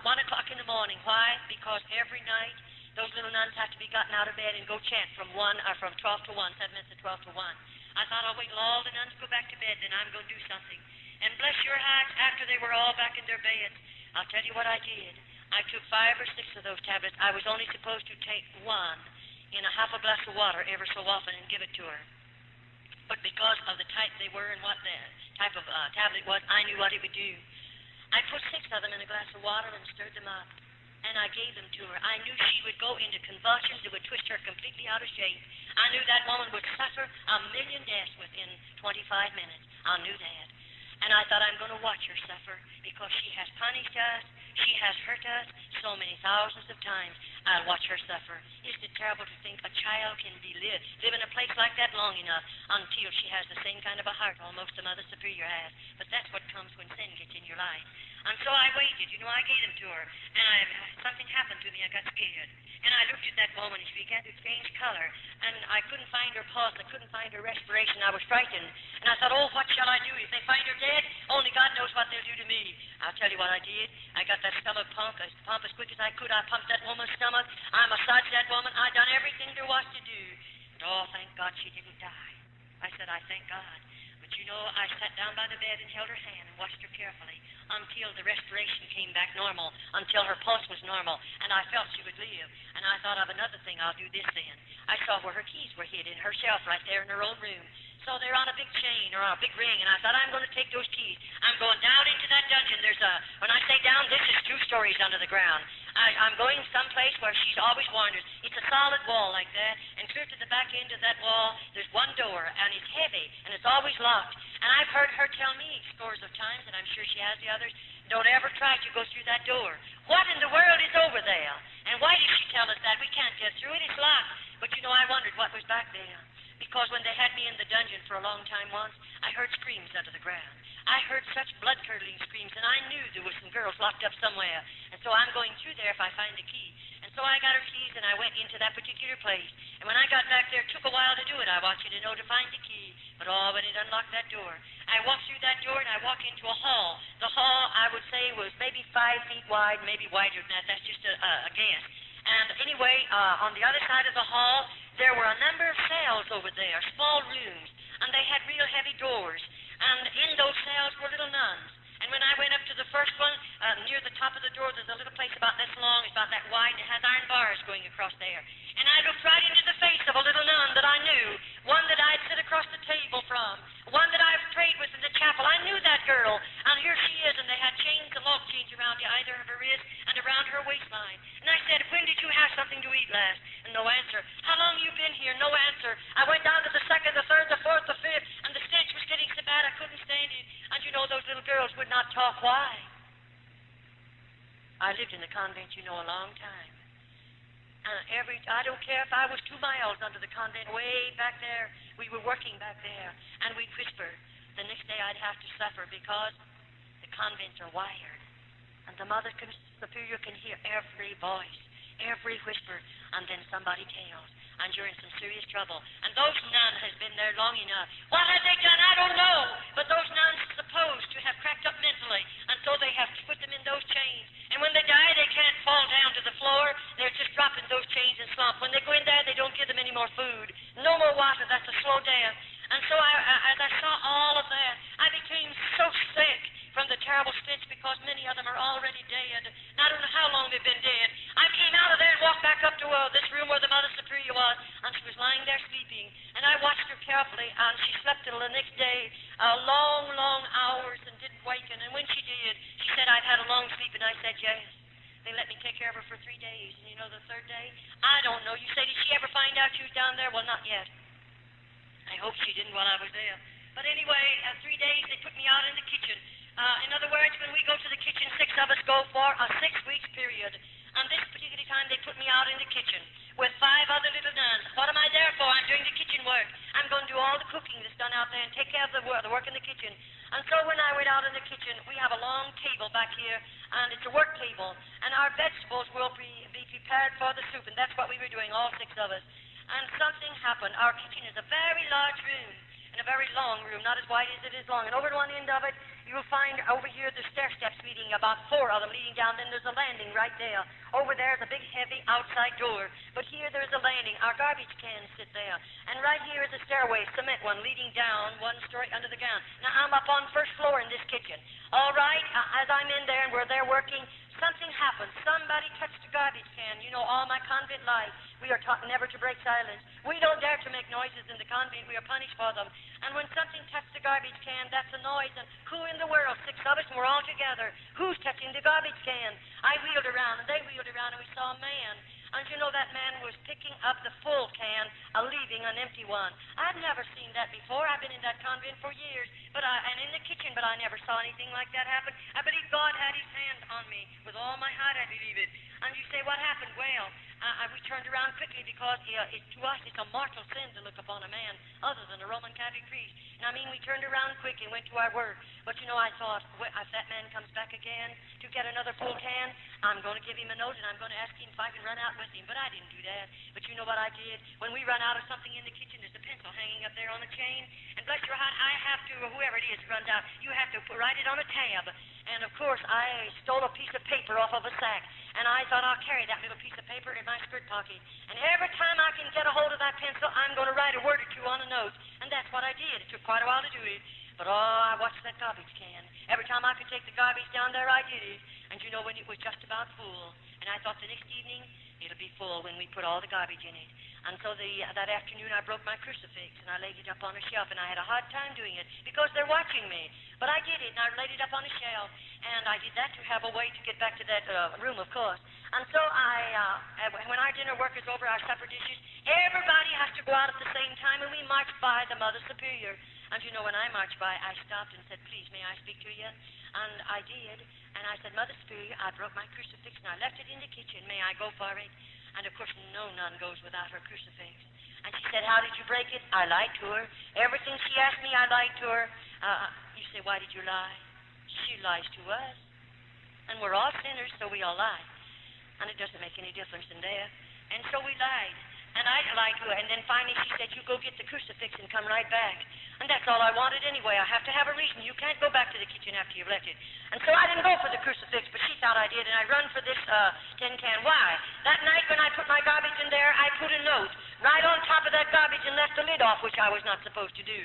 1 o'clock in the morning. Why? Because every night, those little nuns have to be gotten out of bed and go chant from 12 to 1, 7 minutes to 12 to 1. I thought I'll wait till all the nuns go back to bed, then I'm going to do something. And bless your hearts, after they were all back in their beds, I'll tell you what I did. I took 5 or 6 of those tablets. I was only supposed to take one in a half a glass of water ever so often and give it to her. But because of the type they were and what the type of tablet was, I knew what it would do. I put 6 of them in a glass of water and stirred them up. And I gave them to her. I knew she would go into convulsions. It would twist her completely out of shape. I knew that woman would suffer 1,000,000 deaths within 25 minutes. I knew that. And I thought, I'm going to watch her suffer because she has punished us. She has hurt us so many thousands of times. I'll watch her suffer. Isn't it terrible to think a child can live in a place like that long enough until she has the same kind of a heart almost the Mother Superior has? But that's what comes when sin gets in your life. And so I waited. You know, I gave them to her. And something happened to me. I got scared. And I looked at that woman, and she began to change color. And I couldn't find her pulse. I couldn't find her respiration. I was frightened. And I thought, oh, what shall I do? If they find her dead, only God knows what they'll do to me. I'll tell you what I did. I got that stomach pump as quick as I could. I pumped that woman's stomach. I massaged that woman. I done everything there was to do. But, oh, thank God she didn't die. I said, I thank God. But, you know, I sat down by the bed and held her hand and watched her carefully until the respiration came back normal, until her pulse was normal, and I felt she would live. And I thought of another thing. I'll do this then. I saw where her keys were hid in her shelf right there in her own room. So they're on a big chain or a big ring, and I thought, I'm going to take those keys. I'm going down into that dungeon. When I say down, this is 2 stories under the ground. I'm going someplace where she's always warned us. It's a solid wall like that, and clear to the back end of that wall, there's one door, and it's heavy, and it's always locked. And I've heard her tell me scores of times, and I'm sure she has the others, don't ever try to go through that door. What in the world is over there? And why did she tell us that? We can't get through it. It's locked. But, you know, I wondered what was back there. Because when they had me in the dungeon for a long time once, I heard screams under the ground. I heard such blood-curdling screams, and I knew there were some girls locked up somewhere. And so I'm going through there if I find a key. And so I got her keys, and I went into that particular place. And when I got back there, it took a while to do it. I want you to know, to find the key. But, oh, when it unlocked that door, I walked through that door, and I walked into a hall. The hall, I would say, was maybe 5 feet wide, maybe wider than that. That's just a guess. And anyway, on the other side of the hall, there were a number of cells over there, small rooms, and they had real heavy doors. And in those cells were little nuns. And when I went up to the first one, near the top of the door, there's a little place about this long, it's about that wide, and it has iron bars going across there. And I looked right into the face of a little nun that I knew, one that I'd sit across the table from, one that I've prayed with in the chapel. I knew that girl, and here she is, and they had chains and lock chains around either of her wrist and around her waistline. And I said, when did you have something to eat last? And no answer. How long you been here? No answer. I went down to the 2nd, the 3rd, the 4th, the 5th, and the stench was getting so bad I couldn't stand it. And you know, those little girls would not talk. Why? I lived in the convent, you know, a long time. I don't care if I was 2 miles under the convent, way back there. We were working back there, and we'd whisper. The next day I'd have to suffer because the convents are wired, and the Mother Superior can hear every voice, every whisper, and then somebody tells, and you're in some serious trouble. And those nuns has been there long enough. What have they done? I don't know. But those nuns are supposed to have cracked up mentally, and so they have put them in those chains. And when they die, they can't fall down to the floor. They're just dropping those chains and slump. When they go in there, they don't give them any more food. No more water. That's a slow death. And so as I saw all of that, I became so sick from the terrible stench because many of them are already dead. And I don't know how long they've been dead. I came out of there and walked back up to this room where the Mother Superior was, and she was lying there sleeping. And I watched her carefully, and she slept till the next day, long hours, and didn't waken. And when she did, she said, I've had a long sleep, and I said, yes. They let me take care of her for 3 days. And you know the third day? I don't know. You say, did she ever find out you was down there? Well, not yet. I hope she didn't while I was there. But anyway, 3 days, they put me out in the kitchen. In other words, when we go to the kitchen, 6 of us go for a 6-week period. And this particular time, they put me out in the kitchen with 5 other little nuns. What am I there for? I'm doing the kitchen work. I'm going to do all the cooking that's done out there and take care of the work in the kitchen. And so when I went out in the kitchen, we have a long table back here, and it's a work table. And our vegetables will be prepared for the soup, and that's what we were doing, all 6 of us. And something happened. Our kitchen is a very large room, and a very long room, not as wide as it is long. And over at one end of it, you'll find over here the stair steps leading, about 4 of them leading down. Then there's a landing right there. Over there is a big, heavy outside door. But here there's a landing. Our garbage cans sit there. And right here is a stairway, cement one, leading down 1 story under the ground. Now, I'm up on first floor in this kitchen. All right, as I'm in there and we're there working, something happened. Somebody touched a garbage can. You know, all my convent life, we are taught never to break silence. We don't dare to make noises in the convent. We are punished for them. And when something touched the garbage can, that's a noise. And who in the world? 6 of us, and we're all together. Who's touching the garbage can? I wheeled around, and they wheeled around, and we saw a man. And you know that man was picking up the full can, leaving an empty one. I've never seen that before. I've been in that convent for years, and in the kitchen, but I never saw anything like that happen. I believe God had his hand on me. With all my heart, I believe it. And you say, what happened? Well, we turned around quickly because to us it's a mortal sin to look upon a man other than a Roman Catholic priest. And I mean, we turned around quick and went to our work. But you know, I thought, if that man comes back again to get another full can, I'm going to give him a note and I'm going to ask him if I can run out with him. But I didn't do that. But you know what I did? When we run out of something in the kitchen, there's a pencil hanging up there on the chain. And bless your heart, I have to, or whoever it is runs out, you have to write it on a tab. And of course, I stole a piece of paper off of a sack. And I thought I'll carry that little piece of paper in my skirt pocket. And every time I can get a hold of that pencil, I'm going to write a word or 2 on a note. And that's what I did. It took quite a while to do it. But I watched that garbage can. Every time I could take the garbage down there, I did it. And you know, when it was just about full. And I thought the next evening, it'll be full when we put all the garbage in it. And so that afternoon, I broke my crucifix, and I laid it up on a shelf, and I had a hard time doing it because they're watching me. But I did it, and I laid it up on a shelf, and I did that to have a way to get back to that room, of course. And so when our dinner work is over, our supper dishes, everybody has to go out at the same time, and we march by the Mother Superior. And you know, when I marched by, I stopped and said, please, may I speak to you? And I did, and I said, Mother Superior, I broke my crucifix, and I left it in the kitchen. May I go for it? And of course, no nun goes without her crucifix. And she said, how did you break it? I lied to her. Everything she asked me, I lied to her. You say, why did you lie? She lies to us. And we're all sinners, so we all lie. And it doesn't make any difference in there. And so we lied. And I lied to her. And then finally she said, you go get the crucifix and come right back. And that's all I wanted anyway. I have to have a reason. You can't go back to the kitchen after you've left it. And so I didn't go for the crucifix, but she thought I did, and I run for this tin can. Why? That night when I put my garbage in there, I put a note right on top of that garbage and left the lid off, which I was not supposed to do.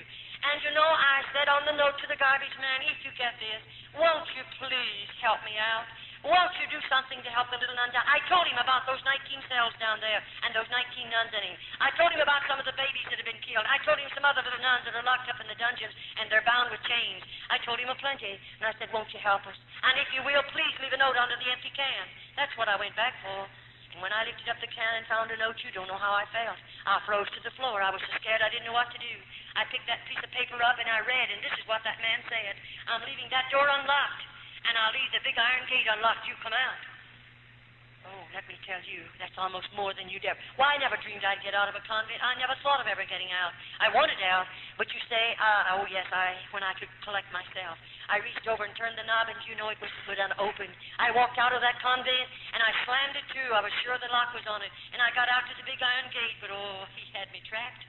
And you know, I said on the note to the garbage man, if you get this, won't you please help me out? Won't you do something to help the little nun down? I told him about those 19 cells down there and those 19 nuns in him. I told him about some of the babies that have been killed. I told him some other little nuns that are locked up in the dungeons and they're bound with chains. I told him a plenty. And I said, won't you help us? And if you will, please leave a note under the empty can. That's what I went back for. And when I lifted up the can and found a note, you don't know how I felt. I froze to the floor. I was so scared I didn't know what to do. I picked that piece of paper up and I read, and this is what that man said. I'm leaving that door unlocked. And I'll leave the big iron gate unlocked. You come out. Oh, let me tell you, that's almost more than you'd ever. Why, I never dreamed I'd get out of a convent. I never thought of ever getting out. I wanted out, but you say, oh yes, when I could collect myself. I reached over and turned the knob, and you know it was unopened. I walked out of that convent, and I slammed it to. I was sure the lock was on it. And I got out to the big iron gate, but oh, he had me trapped.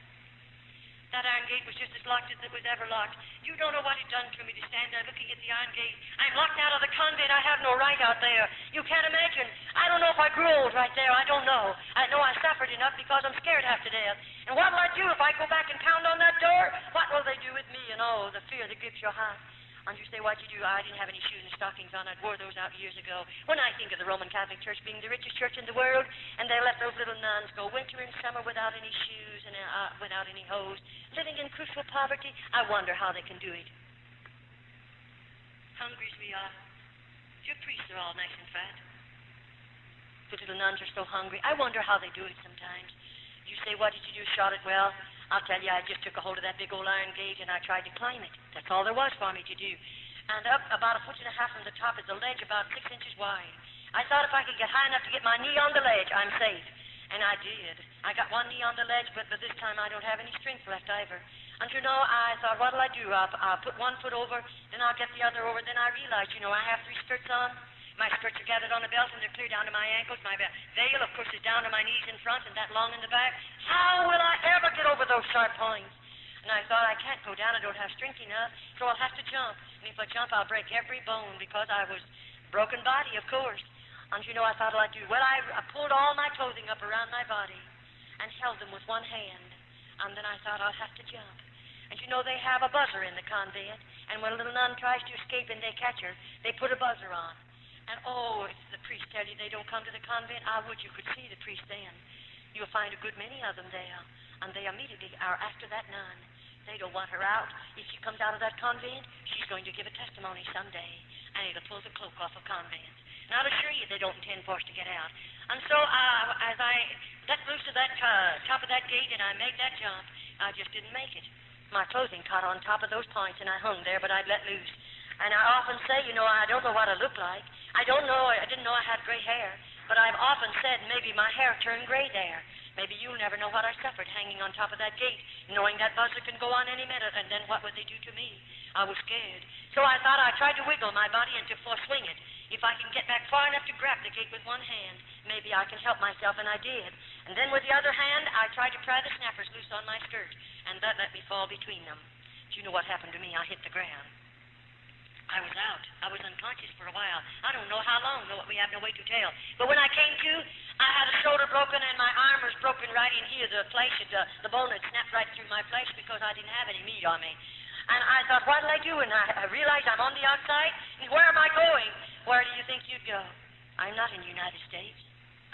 That iron gate was just as locked as it was ever locked. You don't know what it done to me to stand there looking at the iron gate. I'm locked out of the convent. I have no right out there. You can't imagine. I don't know if I grew old right there. I don't know. I know I suffered enough because I'm scared half to death. And what will I do if I go back and pound on that door? What will they do with me? And oh, the fear that grips your heart. And you say, what'd you do? I didn't have any shoes and stockings on. I'd wore those out years ago. When I think of the Roman Catholic Church being the richest church in the world, and they let those little nuns go winter and summer without any shoes and without any hose, living in crucial poverty, I wonder how they can do it. Hungry as we are. Your priests are all nice and fat. good little nuns are so hungry. I wonder how they do it sometimes. You say, what did you do? Shot it? Well, I'll tell you, I just took a hold of that big old iron gate and I tried to climb it. That's all there was for me to do. And up about 1.5 feet from the top is a ledge about 6 inches wide. I thought if I could get high enough to get my knee on the ledge, I'm safe. And I did. I got one knee on the ledge, but this time I don't have any strength left either. And you know, I thought, what'll I do? I'll put one foot over, then I'll get the other over. Then I realized, you know, I have 3 skirts on. My skirts are gathered on the belt, and they're clear down to my ankles. My veil, of course, is down to my knees in front and that long in the back. How will I ever get over those sharp points? And I thought, I can't go down. I don't have strength enough, so I'll have to jump. And if I jump, I'll break every bone because I was broken body, of course. And you know, I thought, what I'd do? Well, I pulled all my clothing up around my body and held them with one hand. And then I thought, I'll have to jump. And you know, they have a buzzer in the convent. And when a little nun tries to escape and they catch her, they put a buzzer on. And oh, if the priest tell you they don't come to the convent, I would you could see the priest then. You'll find a good many of them there. And they immediately are after that nun. They don't want her out. If she comes out of that convent, she's going to give a testimony someday. And it'll pull the cloak off of convents. And I'll assure you they don't intend for us to get out. And so as I let loose of that top of that gate and I made that jump, I just didn't make it. My clothing caught on top of those points and I hung there, but I'd let loose. And I often say, you know, I don't know what I look like. I didn't know I had gray hair. But I've often said maybe my hair turned gray there. Maybe you'll never know what I suffered hanging on top of that gate, knowing that buzzer can go on any minute, and then what would they do to me? I was scared. So I thought I tried to wiggle my body and to swing it. If I can get back far enough to grab the gate with one hand, maybe I can help myself, and I did. And then with the other hand, I tried to pry the snappers loose on my skirt, and that let me fall between them. Do you know what happened to me? I hit the ground. I was out. I was unconscious for a while. I don't know how long, though we have no way to tell. But when I came to, I had a shoulder broken and my arm was broken right in here. The flesh, the bone had snapped right through my flesh because I didn't have any meat on me. And I thought, what'll I do? And I realized I'm on the outside. And where am I going? Where do you think you'd go? I'm not in the United States.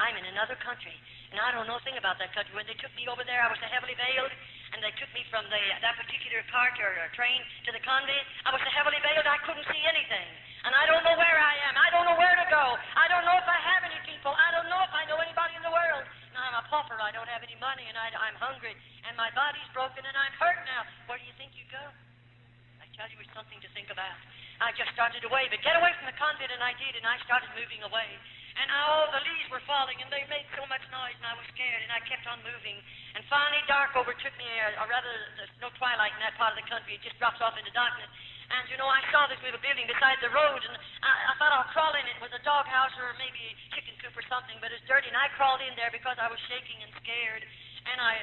I'm in another country. And I don't know a thing about that country. When they took me over there, I was so heavily veiled. And they took me from that particular cart or train to the convent. I was so heavily veiled I couldn't see anything. And I don't know where I am. I don't know where to go. I don't know if I have any people. I don't know if I know anybody in the world. Now, I'm a pauper. I don't have any money, and I'm hungry. And my body's broken, and I'm hurt now. Where do you think you'd go? I tell you, it's something to think about. I just started away, but get away from the convent, and I did, and I started moving away. And all the leaves were falling, and they made so much noise, and I was scared, and I kept on moving. And finally, dark overtook me, or rather, there's no twilight in that part of the country. It just drops off into darkness. And, you know, I saw this little building beside the road, and I thought I'll crawl in. It was a doghouse or maybe a chicken coop or something, but it's dirty, and I crawled in there because I was shaking and scared. And I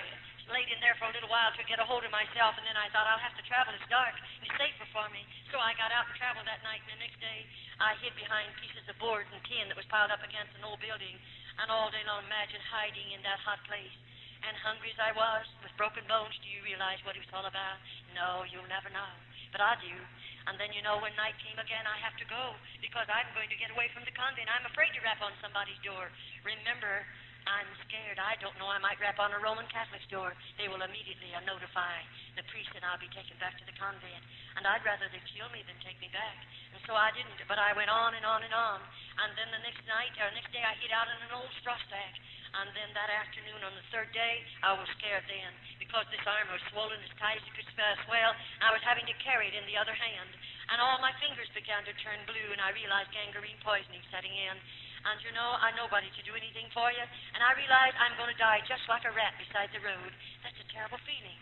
laid in there for a little while to get a hold of myself, and then I thought I'll have to travel. It's dark, and it's safer for me. So I got out and traveled that night, and the next day I hid behind pieces of board and tin that was piled up against an old building, and all day long imagine hiding in that hot place. And hungry as I was, with broken bones, do you realize what it was all about? No, you'll never know. But I do. And then, you know, when night came again, I have to go, because I'm going to get away from the convent. I'm afraid to rap on somebody's door. Remember, I'm scared. I don't know. I might rap on a Roman Catholic's door. They will immediately notify the priest and I'll be taken back to the convent. And I'd rather they kill me than take me back. And so I didn't. But I went on and on and on. And then the next day, I hid out in an old straw stack. And then that afternoon on the third day, I was scared then because this arm was swollen as tight as it could swell. And I was having to carry it in the other hand. And all my fingers began to turn blue, and I realized gangrene poisoning setting in. And, you know, I nobody to do anything for you. And I realized I'm going to die just like a rat beside the road. That's a terrible feeling.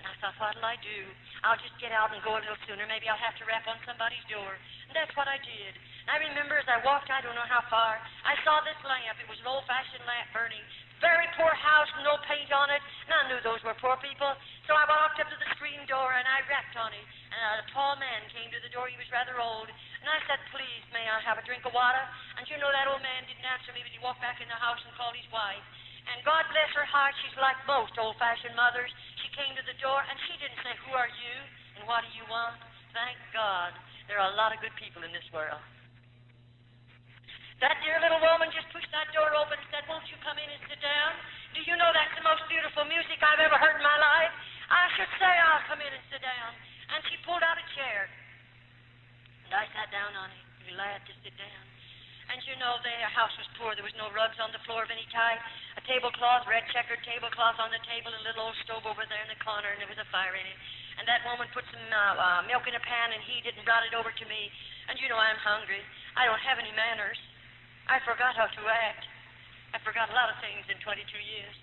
And I thought, what'll I do? I'll just get out and go a little sooner. Maybe I'll have to rap on somebody's door. And that's what I did. And I remember as I walked, I don't know how far, I saw this lamp. It was an old-fashioned lamp burning. Very poor house, no paint on it. And I knew those were poor people. So I walked up to the screen door, and I rapped on it. And a tall man came to the door. He was rather old. And I said, please, may I have a drink of water? And you know, that old man didn't answer me, but he walked back in the house and called his wife. And God bless her heart, she's like most old-fashioned mothers. She came to the door, and she didn't say, who are you, and what do you want? Thank God, there are a lot of good people in this world. That dear little woman just pushed that door open and said, won't you come in and sit down? Do you know that's the most beautiful music I've ever heard in my life? I should say I'll come in and sit down. And she pulled out a chair. And I sat down on it, glad to sit down. And you know, the house was poor. There was no rugs on the floor of any type. A tablecloth, red checkered tablecloth on the table, a little old stove over there in the corner, and there was a fire in it. And that woman put some milk in a pan and heated and brought it over to me. And you know I'm hungry. I don't have any manners. I forgot how to act. I forgot a lot of things in 22 years.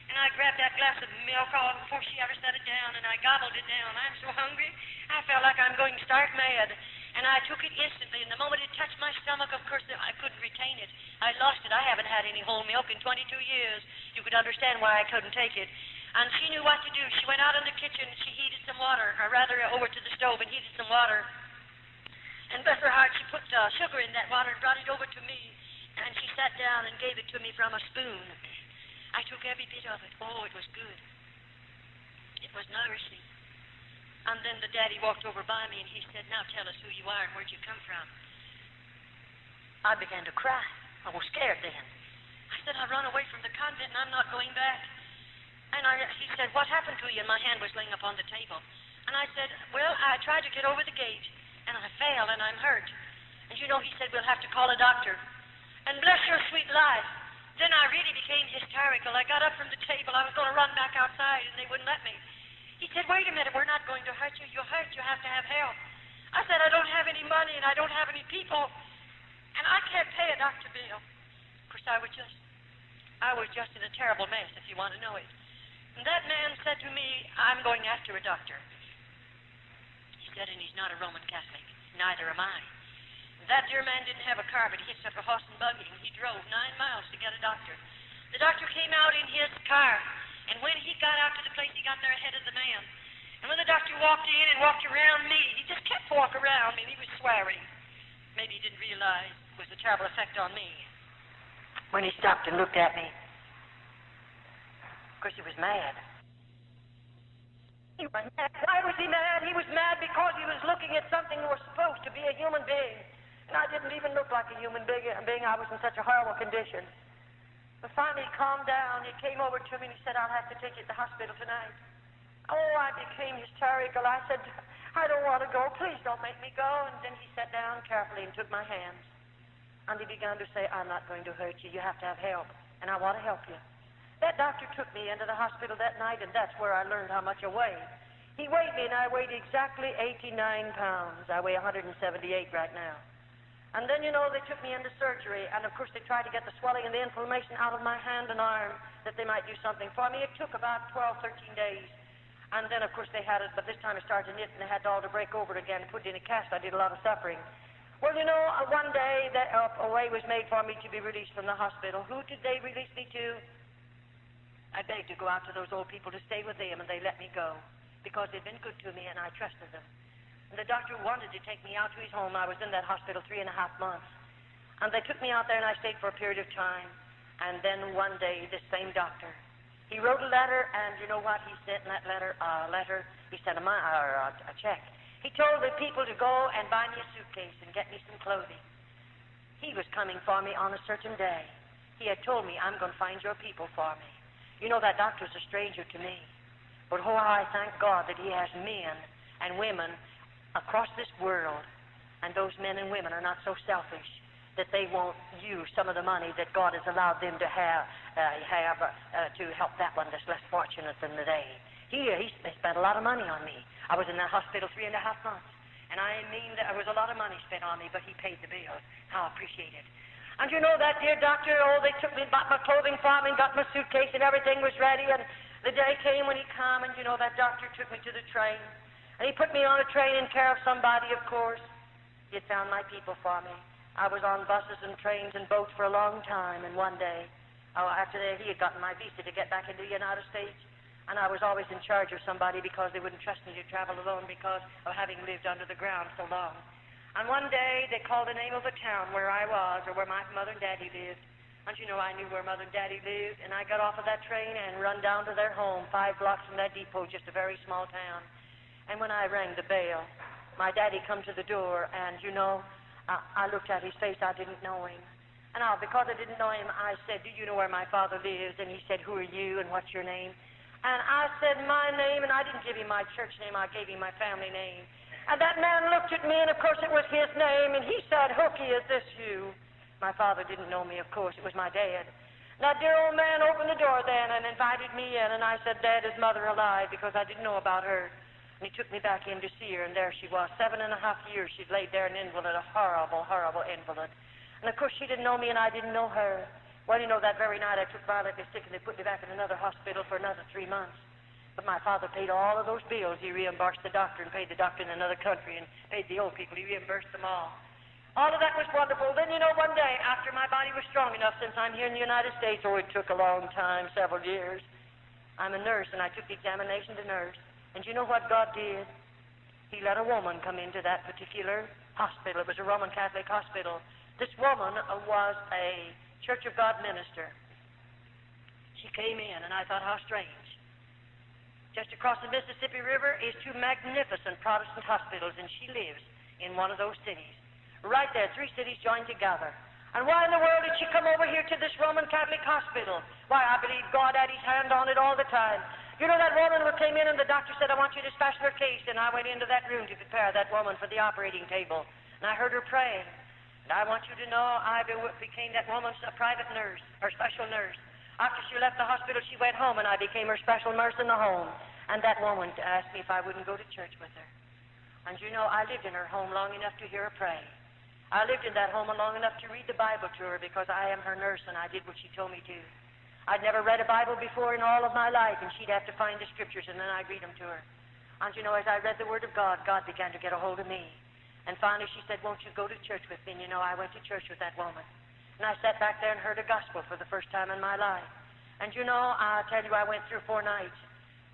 And I grabbed that glass of milk all before she ever set it down, and I gobbled it down. I'm so hungry, I felt like I'm going stark mad. And I took it instantly, and the moment it touched my stomach, of course, I couldn't retain it. I lost it. I haven't had any whole milk in 22 years. You could understand why I couldn't take it. And she knew what to do. She went out in the kitchen, she heated some water, or rather over to the stove and heated some water. And bless her heart, she put sugar in that water and brought it over to me. And she sat down and gave it to me from a spoon. I took every bit of it. Oh, it was good. It was nourishing. And then the daddy walked over by me and he said, now tell us who you are and where'd you come from. I began to cry. I was scared then. I said, I run away from the convent and I'm not going back. And he said, what happened to you? And my hand was laying upon the table. And I said, well, I tried to get over the gate and I fell and I'm hurt. And you know, he said, we'll have to call a doctor. And bless your sweet life. Then I really became hysterical. I got up from the table. I was going to run back outside, and they wouldn't let me. He said, wait a minute, we're not going to hurt you. You're hurt. You have to have help. I said, I don't have any money, and I don't have any people, and I can't pay a doctor bill. Of course, I was just in a terrible mess, if you want to know it. And that man said to me, I'm going after a doctor. He said, and he's not a Roman Catholic. Neither am I. That dear man didn't have a car, but he hitched up a horse and buggy, and he drove 9 miles to get a doctor. The doctor came out in his car, and when he got out to the place, he got there ahead of the man. And when the doctor walked in and walked around me, he just kept walking around me, and he was swearing. Maybe he didn't realize it was a terrible effect on me. When he stopped and looked at me, of course, he was mad. He was mad. Why was he mad? He was mad because he was looking at something that was supposed to be a human being. And I didn't even look like a human being. I was in such a horrible condition. But finally he calmed down. He came over to me and he said, I'll have to take you to the hospital tonight. Oh, I became hysterical. I said, I don't want to go. Please don't make me go. And then he sat down carefully and took my hands. And he began to say, I'm not going to hurt you. You have to have help. And I want to help you. That doctor took me into the hospital that night, and that's where I learned how much I weighed. He weighed me, and I weighed exactly 89 pounds. I weigh 178 right now. And then, you know, they took me into surgery, and of course they tried to get the swelling and the inflammation out of my hand and arm, that they might do something for me. It took about 12, 13 days. And then, of course, they had it, but this time it started to knit, and they had all to break over it again and put it in a cast. I did a lot of suffering. Well, you know, one day a way was made for me to be released from the hospital. Who did they release me to? I begged to go out to those old people to stay with them, and they let me go because they'd been good to me, and I trusted them. And the doctor wanted to take me out to his home. I was in that hospital 3.5 months. And they took me out there, and I stayed for a period of time. And then one day, this same doctor, he wrote a letter, and you know what he said in that letter? He sent a check. He told the people to go and buy me a suitcase and get me some clothing. He was coming for me on a certain day. He had told me, I'm going to find your people for me. You know, that doctor's a stranger to me. But oh, I thank God that he has men and women across this world, and those men and women are not so selfish that they won't use some of the money that God has allowed them to have to help that one that's less fortunate than they. He spent a lot of money on me. I was in that hospital 3.5 months, and I mean there was a lot of money spent on me, but he paid the bill. How I appreciate it. And you know that dear doctor, they took me, bought my clothing for me, and got my suitcase, and everything was ready, and the day came when he came, and you know that doctor took me to the train. And he put me on a train in care of somebody, of course. He had found my people for me. I was on buses and trains and boats for a long time, and one day, after that, he had gotten my visa to get back into the United States, and I was always in charge of somebody because they wouldn't trust me to travel alone because of having lived under the ground so long. And one day, they called the name of a town where I was, or where my mother and daddy lived. And you know, I knew where Mother and Daddy lived, and I got off of that train and run down to their home, 5 blocks from that depot, just a very small town. And when I rang the bell, my daddy come to the door, and you know, I looked at his face. I didn't know him. And because I didn't know him, I said, do you know where my father lives? And he said, who are you, and what's your name? And I said, my name, and I didn't give him my church name. I gave him my family name. And that man looked at me, and of course it was his name, and he said, Hooky, is this you? My father didn't know me, of course. It was my dad. That dear old man opened the door then and invited me in, and I said, Dad, is Mother alive? Because I didn't know about her. And he took me back in to see her, and there she was. 7.5 years she'd laid there an invalid, a horrible, horrible invalid. And, of course, she didn't know me, and I didn't know her. Well, you know, that very night I took violently sick, and they put me back in another hospital for another 3 months. But my father paid all of those bills. He reimbursed the doctor and paid the doctor in another country and paid the old people. He reimbursed them all. All of that was wonderful. Then, you know, one day, after my body was strong enough, since I'm here in the United States, oh, it took a long time, several years. I'm a nurse, and I took the examination to nurse. And you know what God did? He let a woman come into that particular hospital. It was a Roman Catholic hospital. This woman was a Church of God minister. She came in, and I thought, how strange. Just across the Mississippi River is 2 magnificent Protestant hospitals, and she lives in one of those cities. Right there, 3 cities joined together. And why in the world did she come over here to this Roman Catholic hospital? Why, I believe God had his hand on it all the time. You know, that woman who came in and the doctor said, I want you to dispatch her case, and I went into that room to prepare that woman for the operating table. And I heard her praying. And I want you to know I became that woman's private nurse, or special nurse. After she left the hospital, she went home, and I became her special nurse in the home. And that woman asked me if I wouldn't go to church with her. And you know, I lived in her home long enough to hear her pray. I lived in that home long enough to read the Bible to her because I am her nurse and I did what she told me to. I'd never read a Bible before in all of my life, and she'd have to find the scriptures, and then I'd read them to her. And you know, as I read the Word of God, God began to get a hold of me. And finally she said, won't you go to church with me? And you know, I went to church with that woman. And I sat back there and heard a gospel for the first time in my life. And you know, I'll tell you, I went through 4 nights.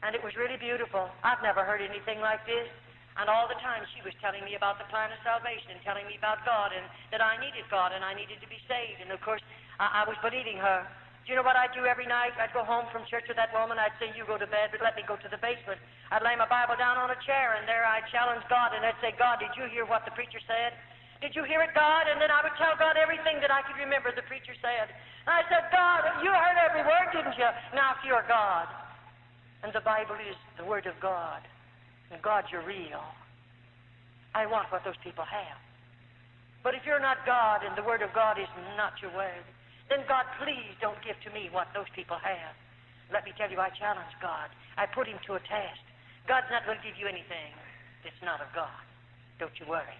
And it was really beautiful. I've never heard anything like this. And all the time she was telling me about the plan of salvation, telling me about God, and that I needed God, and I needed to be saved. And, of course, I was believing her. Do you know what I'd do every night? I'd go home from church with that woman. I'd say, you go to bed, but let me go to the basement. I'd lay my Bible down on a chair, and there I'd challenge God, and I'd say, God, did you hear what the preacher said? Did you hear it, God? And then I would tell God everything that I could remember the preacher said. And I said, God, you heard every word, didn't you? Now, if you're God, and the Bible is the Word of God, and God, you're real, I want what those people have. But if you're not God and the Word of God is not your Word, then God, please don't give to me what those people have. Let me tell you, I challenge God. I put him to a test. God's not going to give you anything that's not of God. Don't you worry.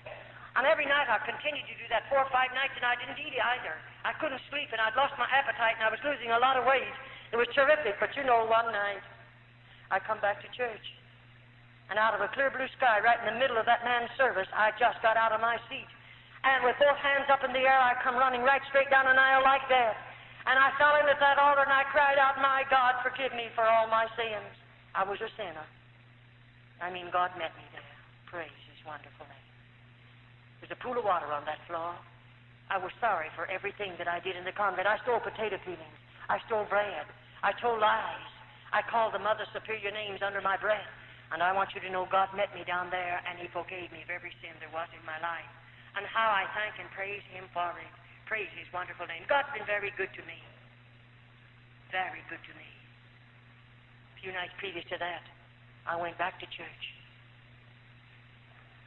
And every night I continued to do that 4 or 5 nights, and I didn't eat either. I couldn't sleep, and I'd lost my appetite, and I was losing a lot of weight. It was terrific, but you know, one night I come back to church. And out of a clear blue sky, right in the middle of that man's service, I just got out of my seat. And with both hands up in the air, I come running right straight down an aisle like that. And I fell in at that altar, and I cried out, my God, forgive me for all my sins. I was a sinner. I mean, God met me there. Praise his wonderful name. There's a pool of water on that floor. I was sorry for everything that I did in the convent. I stole potato peelings. I stole bread. I told lies. I called the Mother Superior names under my breath. And I want you to know God met me down there, and he forgave me of every sin there was in my life. And how I thank and praise him for it. Praise his wonderful name. God's been very good to me. Very good to me. A few nights previous to that, I went back to church.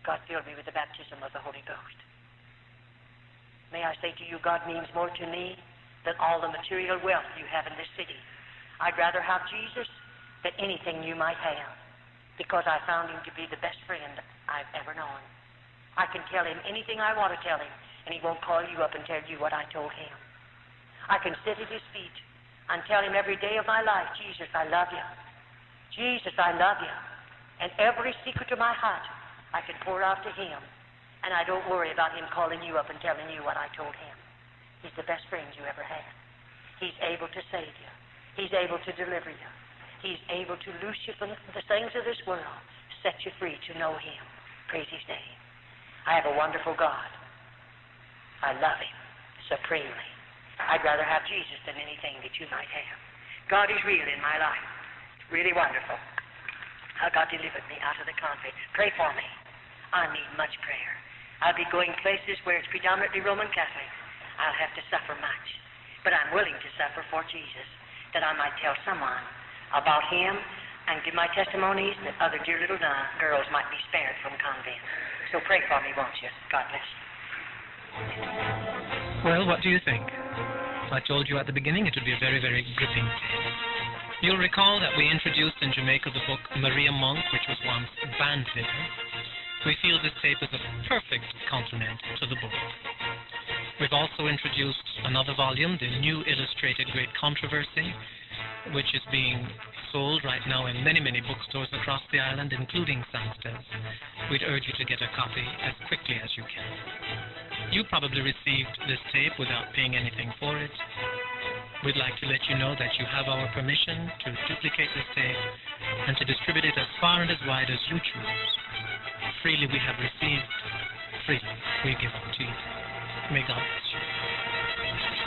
God filled me with the baptism of the Holy Ghost. May I say to you, God means more to me than all the material wealth you have in this city. I'd rather have Jesus than anything you might have, because I found him to be the best friend I've ever known. I can tell him anything I want to tell him, and he won't call you up and tell you what I told him. I can sit at his feet and tell him every day of my life, Jesus, I love you. Jesus, I love you. And every secret of my heart I can pour out to him, and I don't worry about him calling you up and telling you what I told him. He's the best friend you ever had. He's able to save you. He's able to deliver you. He's able to loose you from the things of this world, set you free to know him. Praise his name. I have a wonderful God. I love him supremely. I'd rather have Jesus than anything that you might have. God is real in my life. It's really wonderful how God delivered me out of the convent. Pray for me. I need much prayer. I'll be going places where it's predominantly Roman Catholic. I'll have to suffer much. But I'm willing to suffer for Jesus, that I might tell someone about him and give my testimonies that other dear little girls might be spared from convent. So pray for me, won't you? God bless you. Well, what do you think? I told you at the beginning it would be a very, very gripping tape. You'll recall that we introduced in Jamaica the book Maria Monk, which was once banned there. We feel this tape is a perfect complement to the book. We've also introduced another volume, the New Illustrated Great Controversy, which is being sold right now in many, many bookstores across the island, including Sansta's. We'd urge you to get a copy as quickly as you can. You probably received this tape without paying anything for it. We'd like to let you know that you have our permission to duplicate this tape and to distribute it as far and as wide as you choose. Freely we have received, freely we give it to you. May God bless you.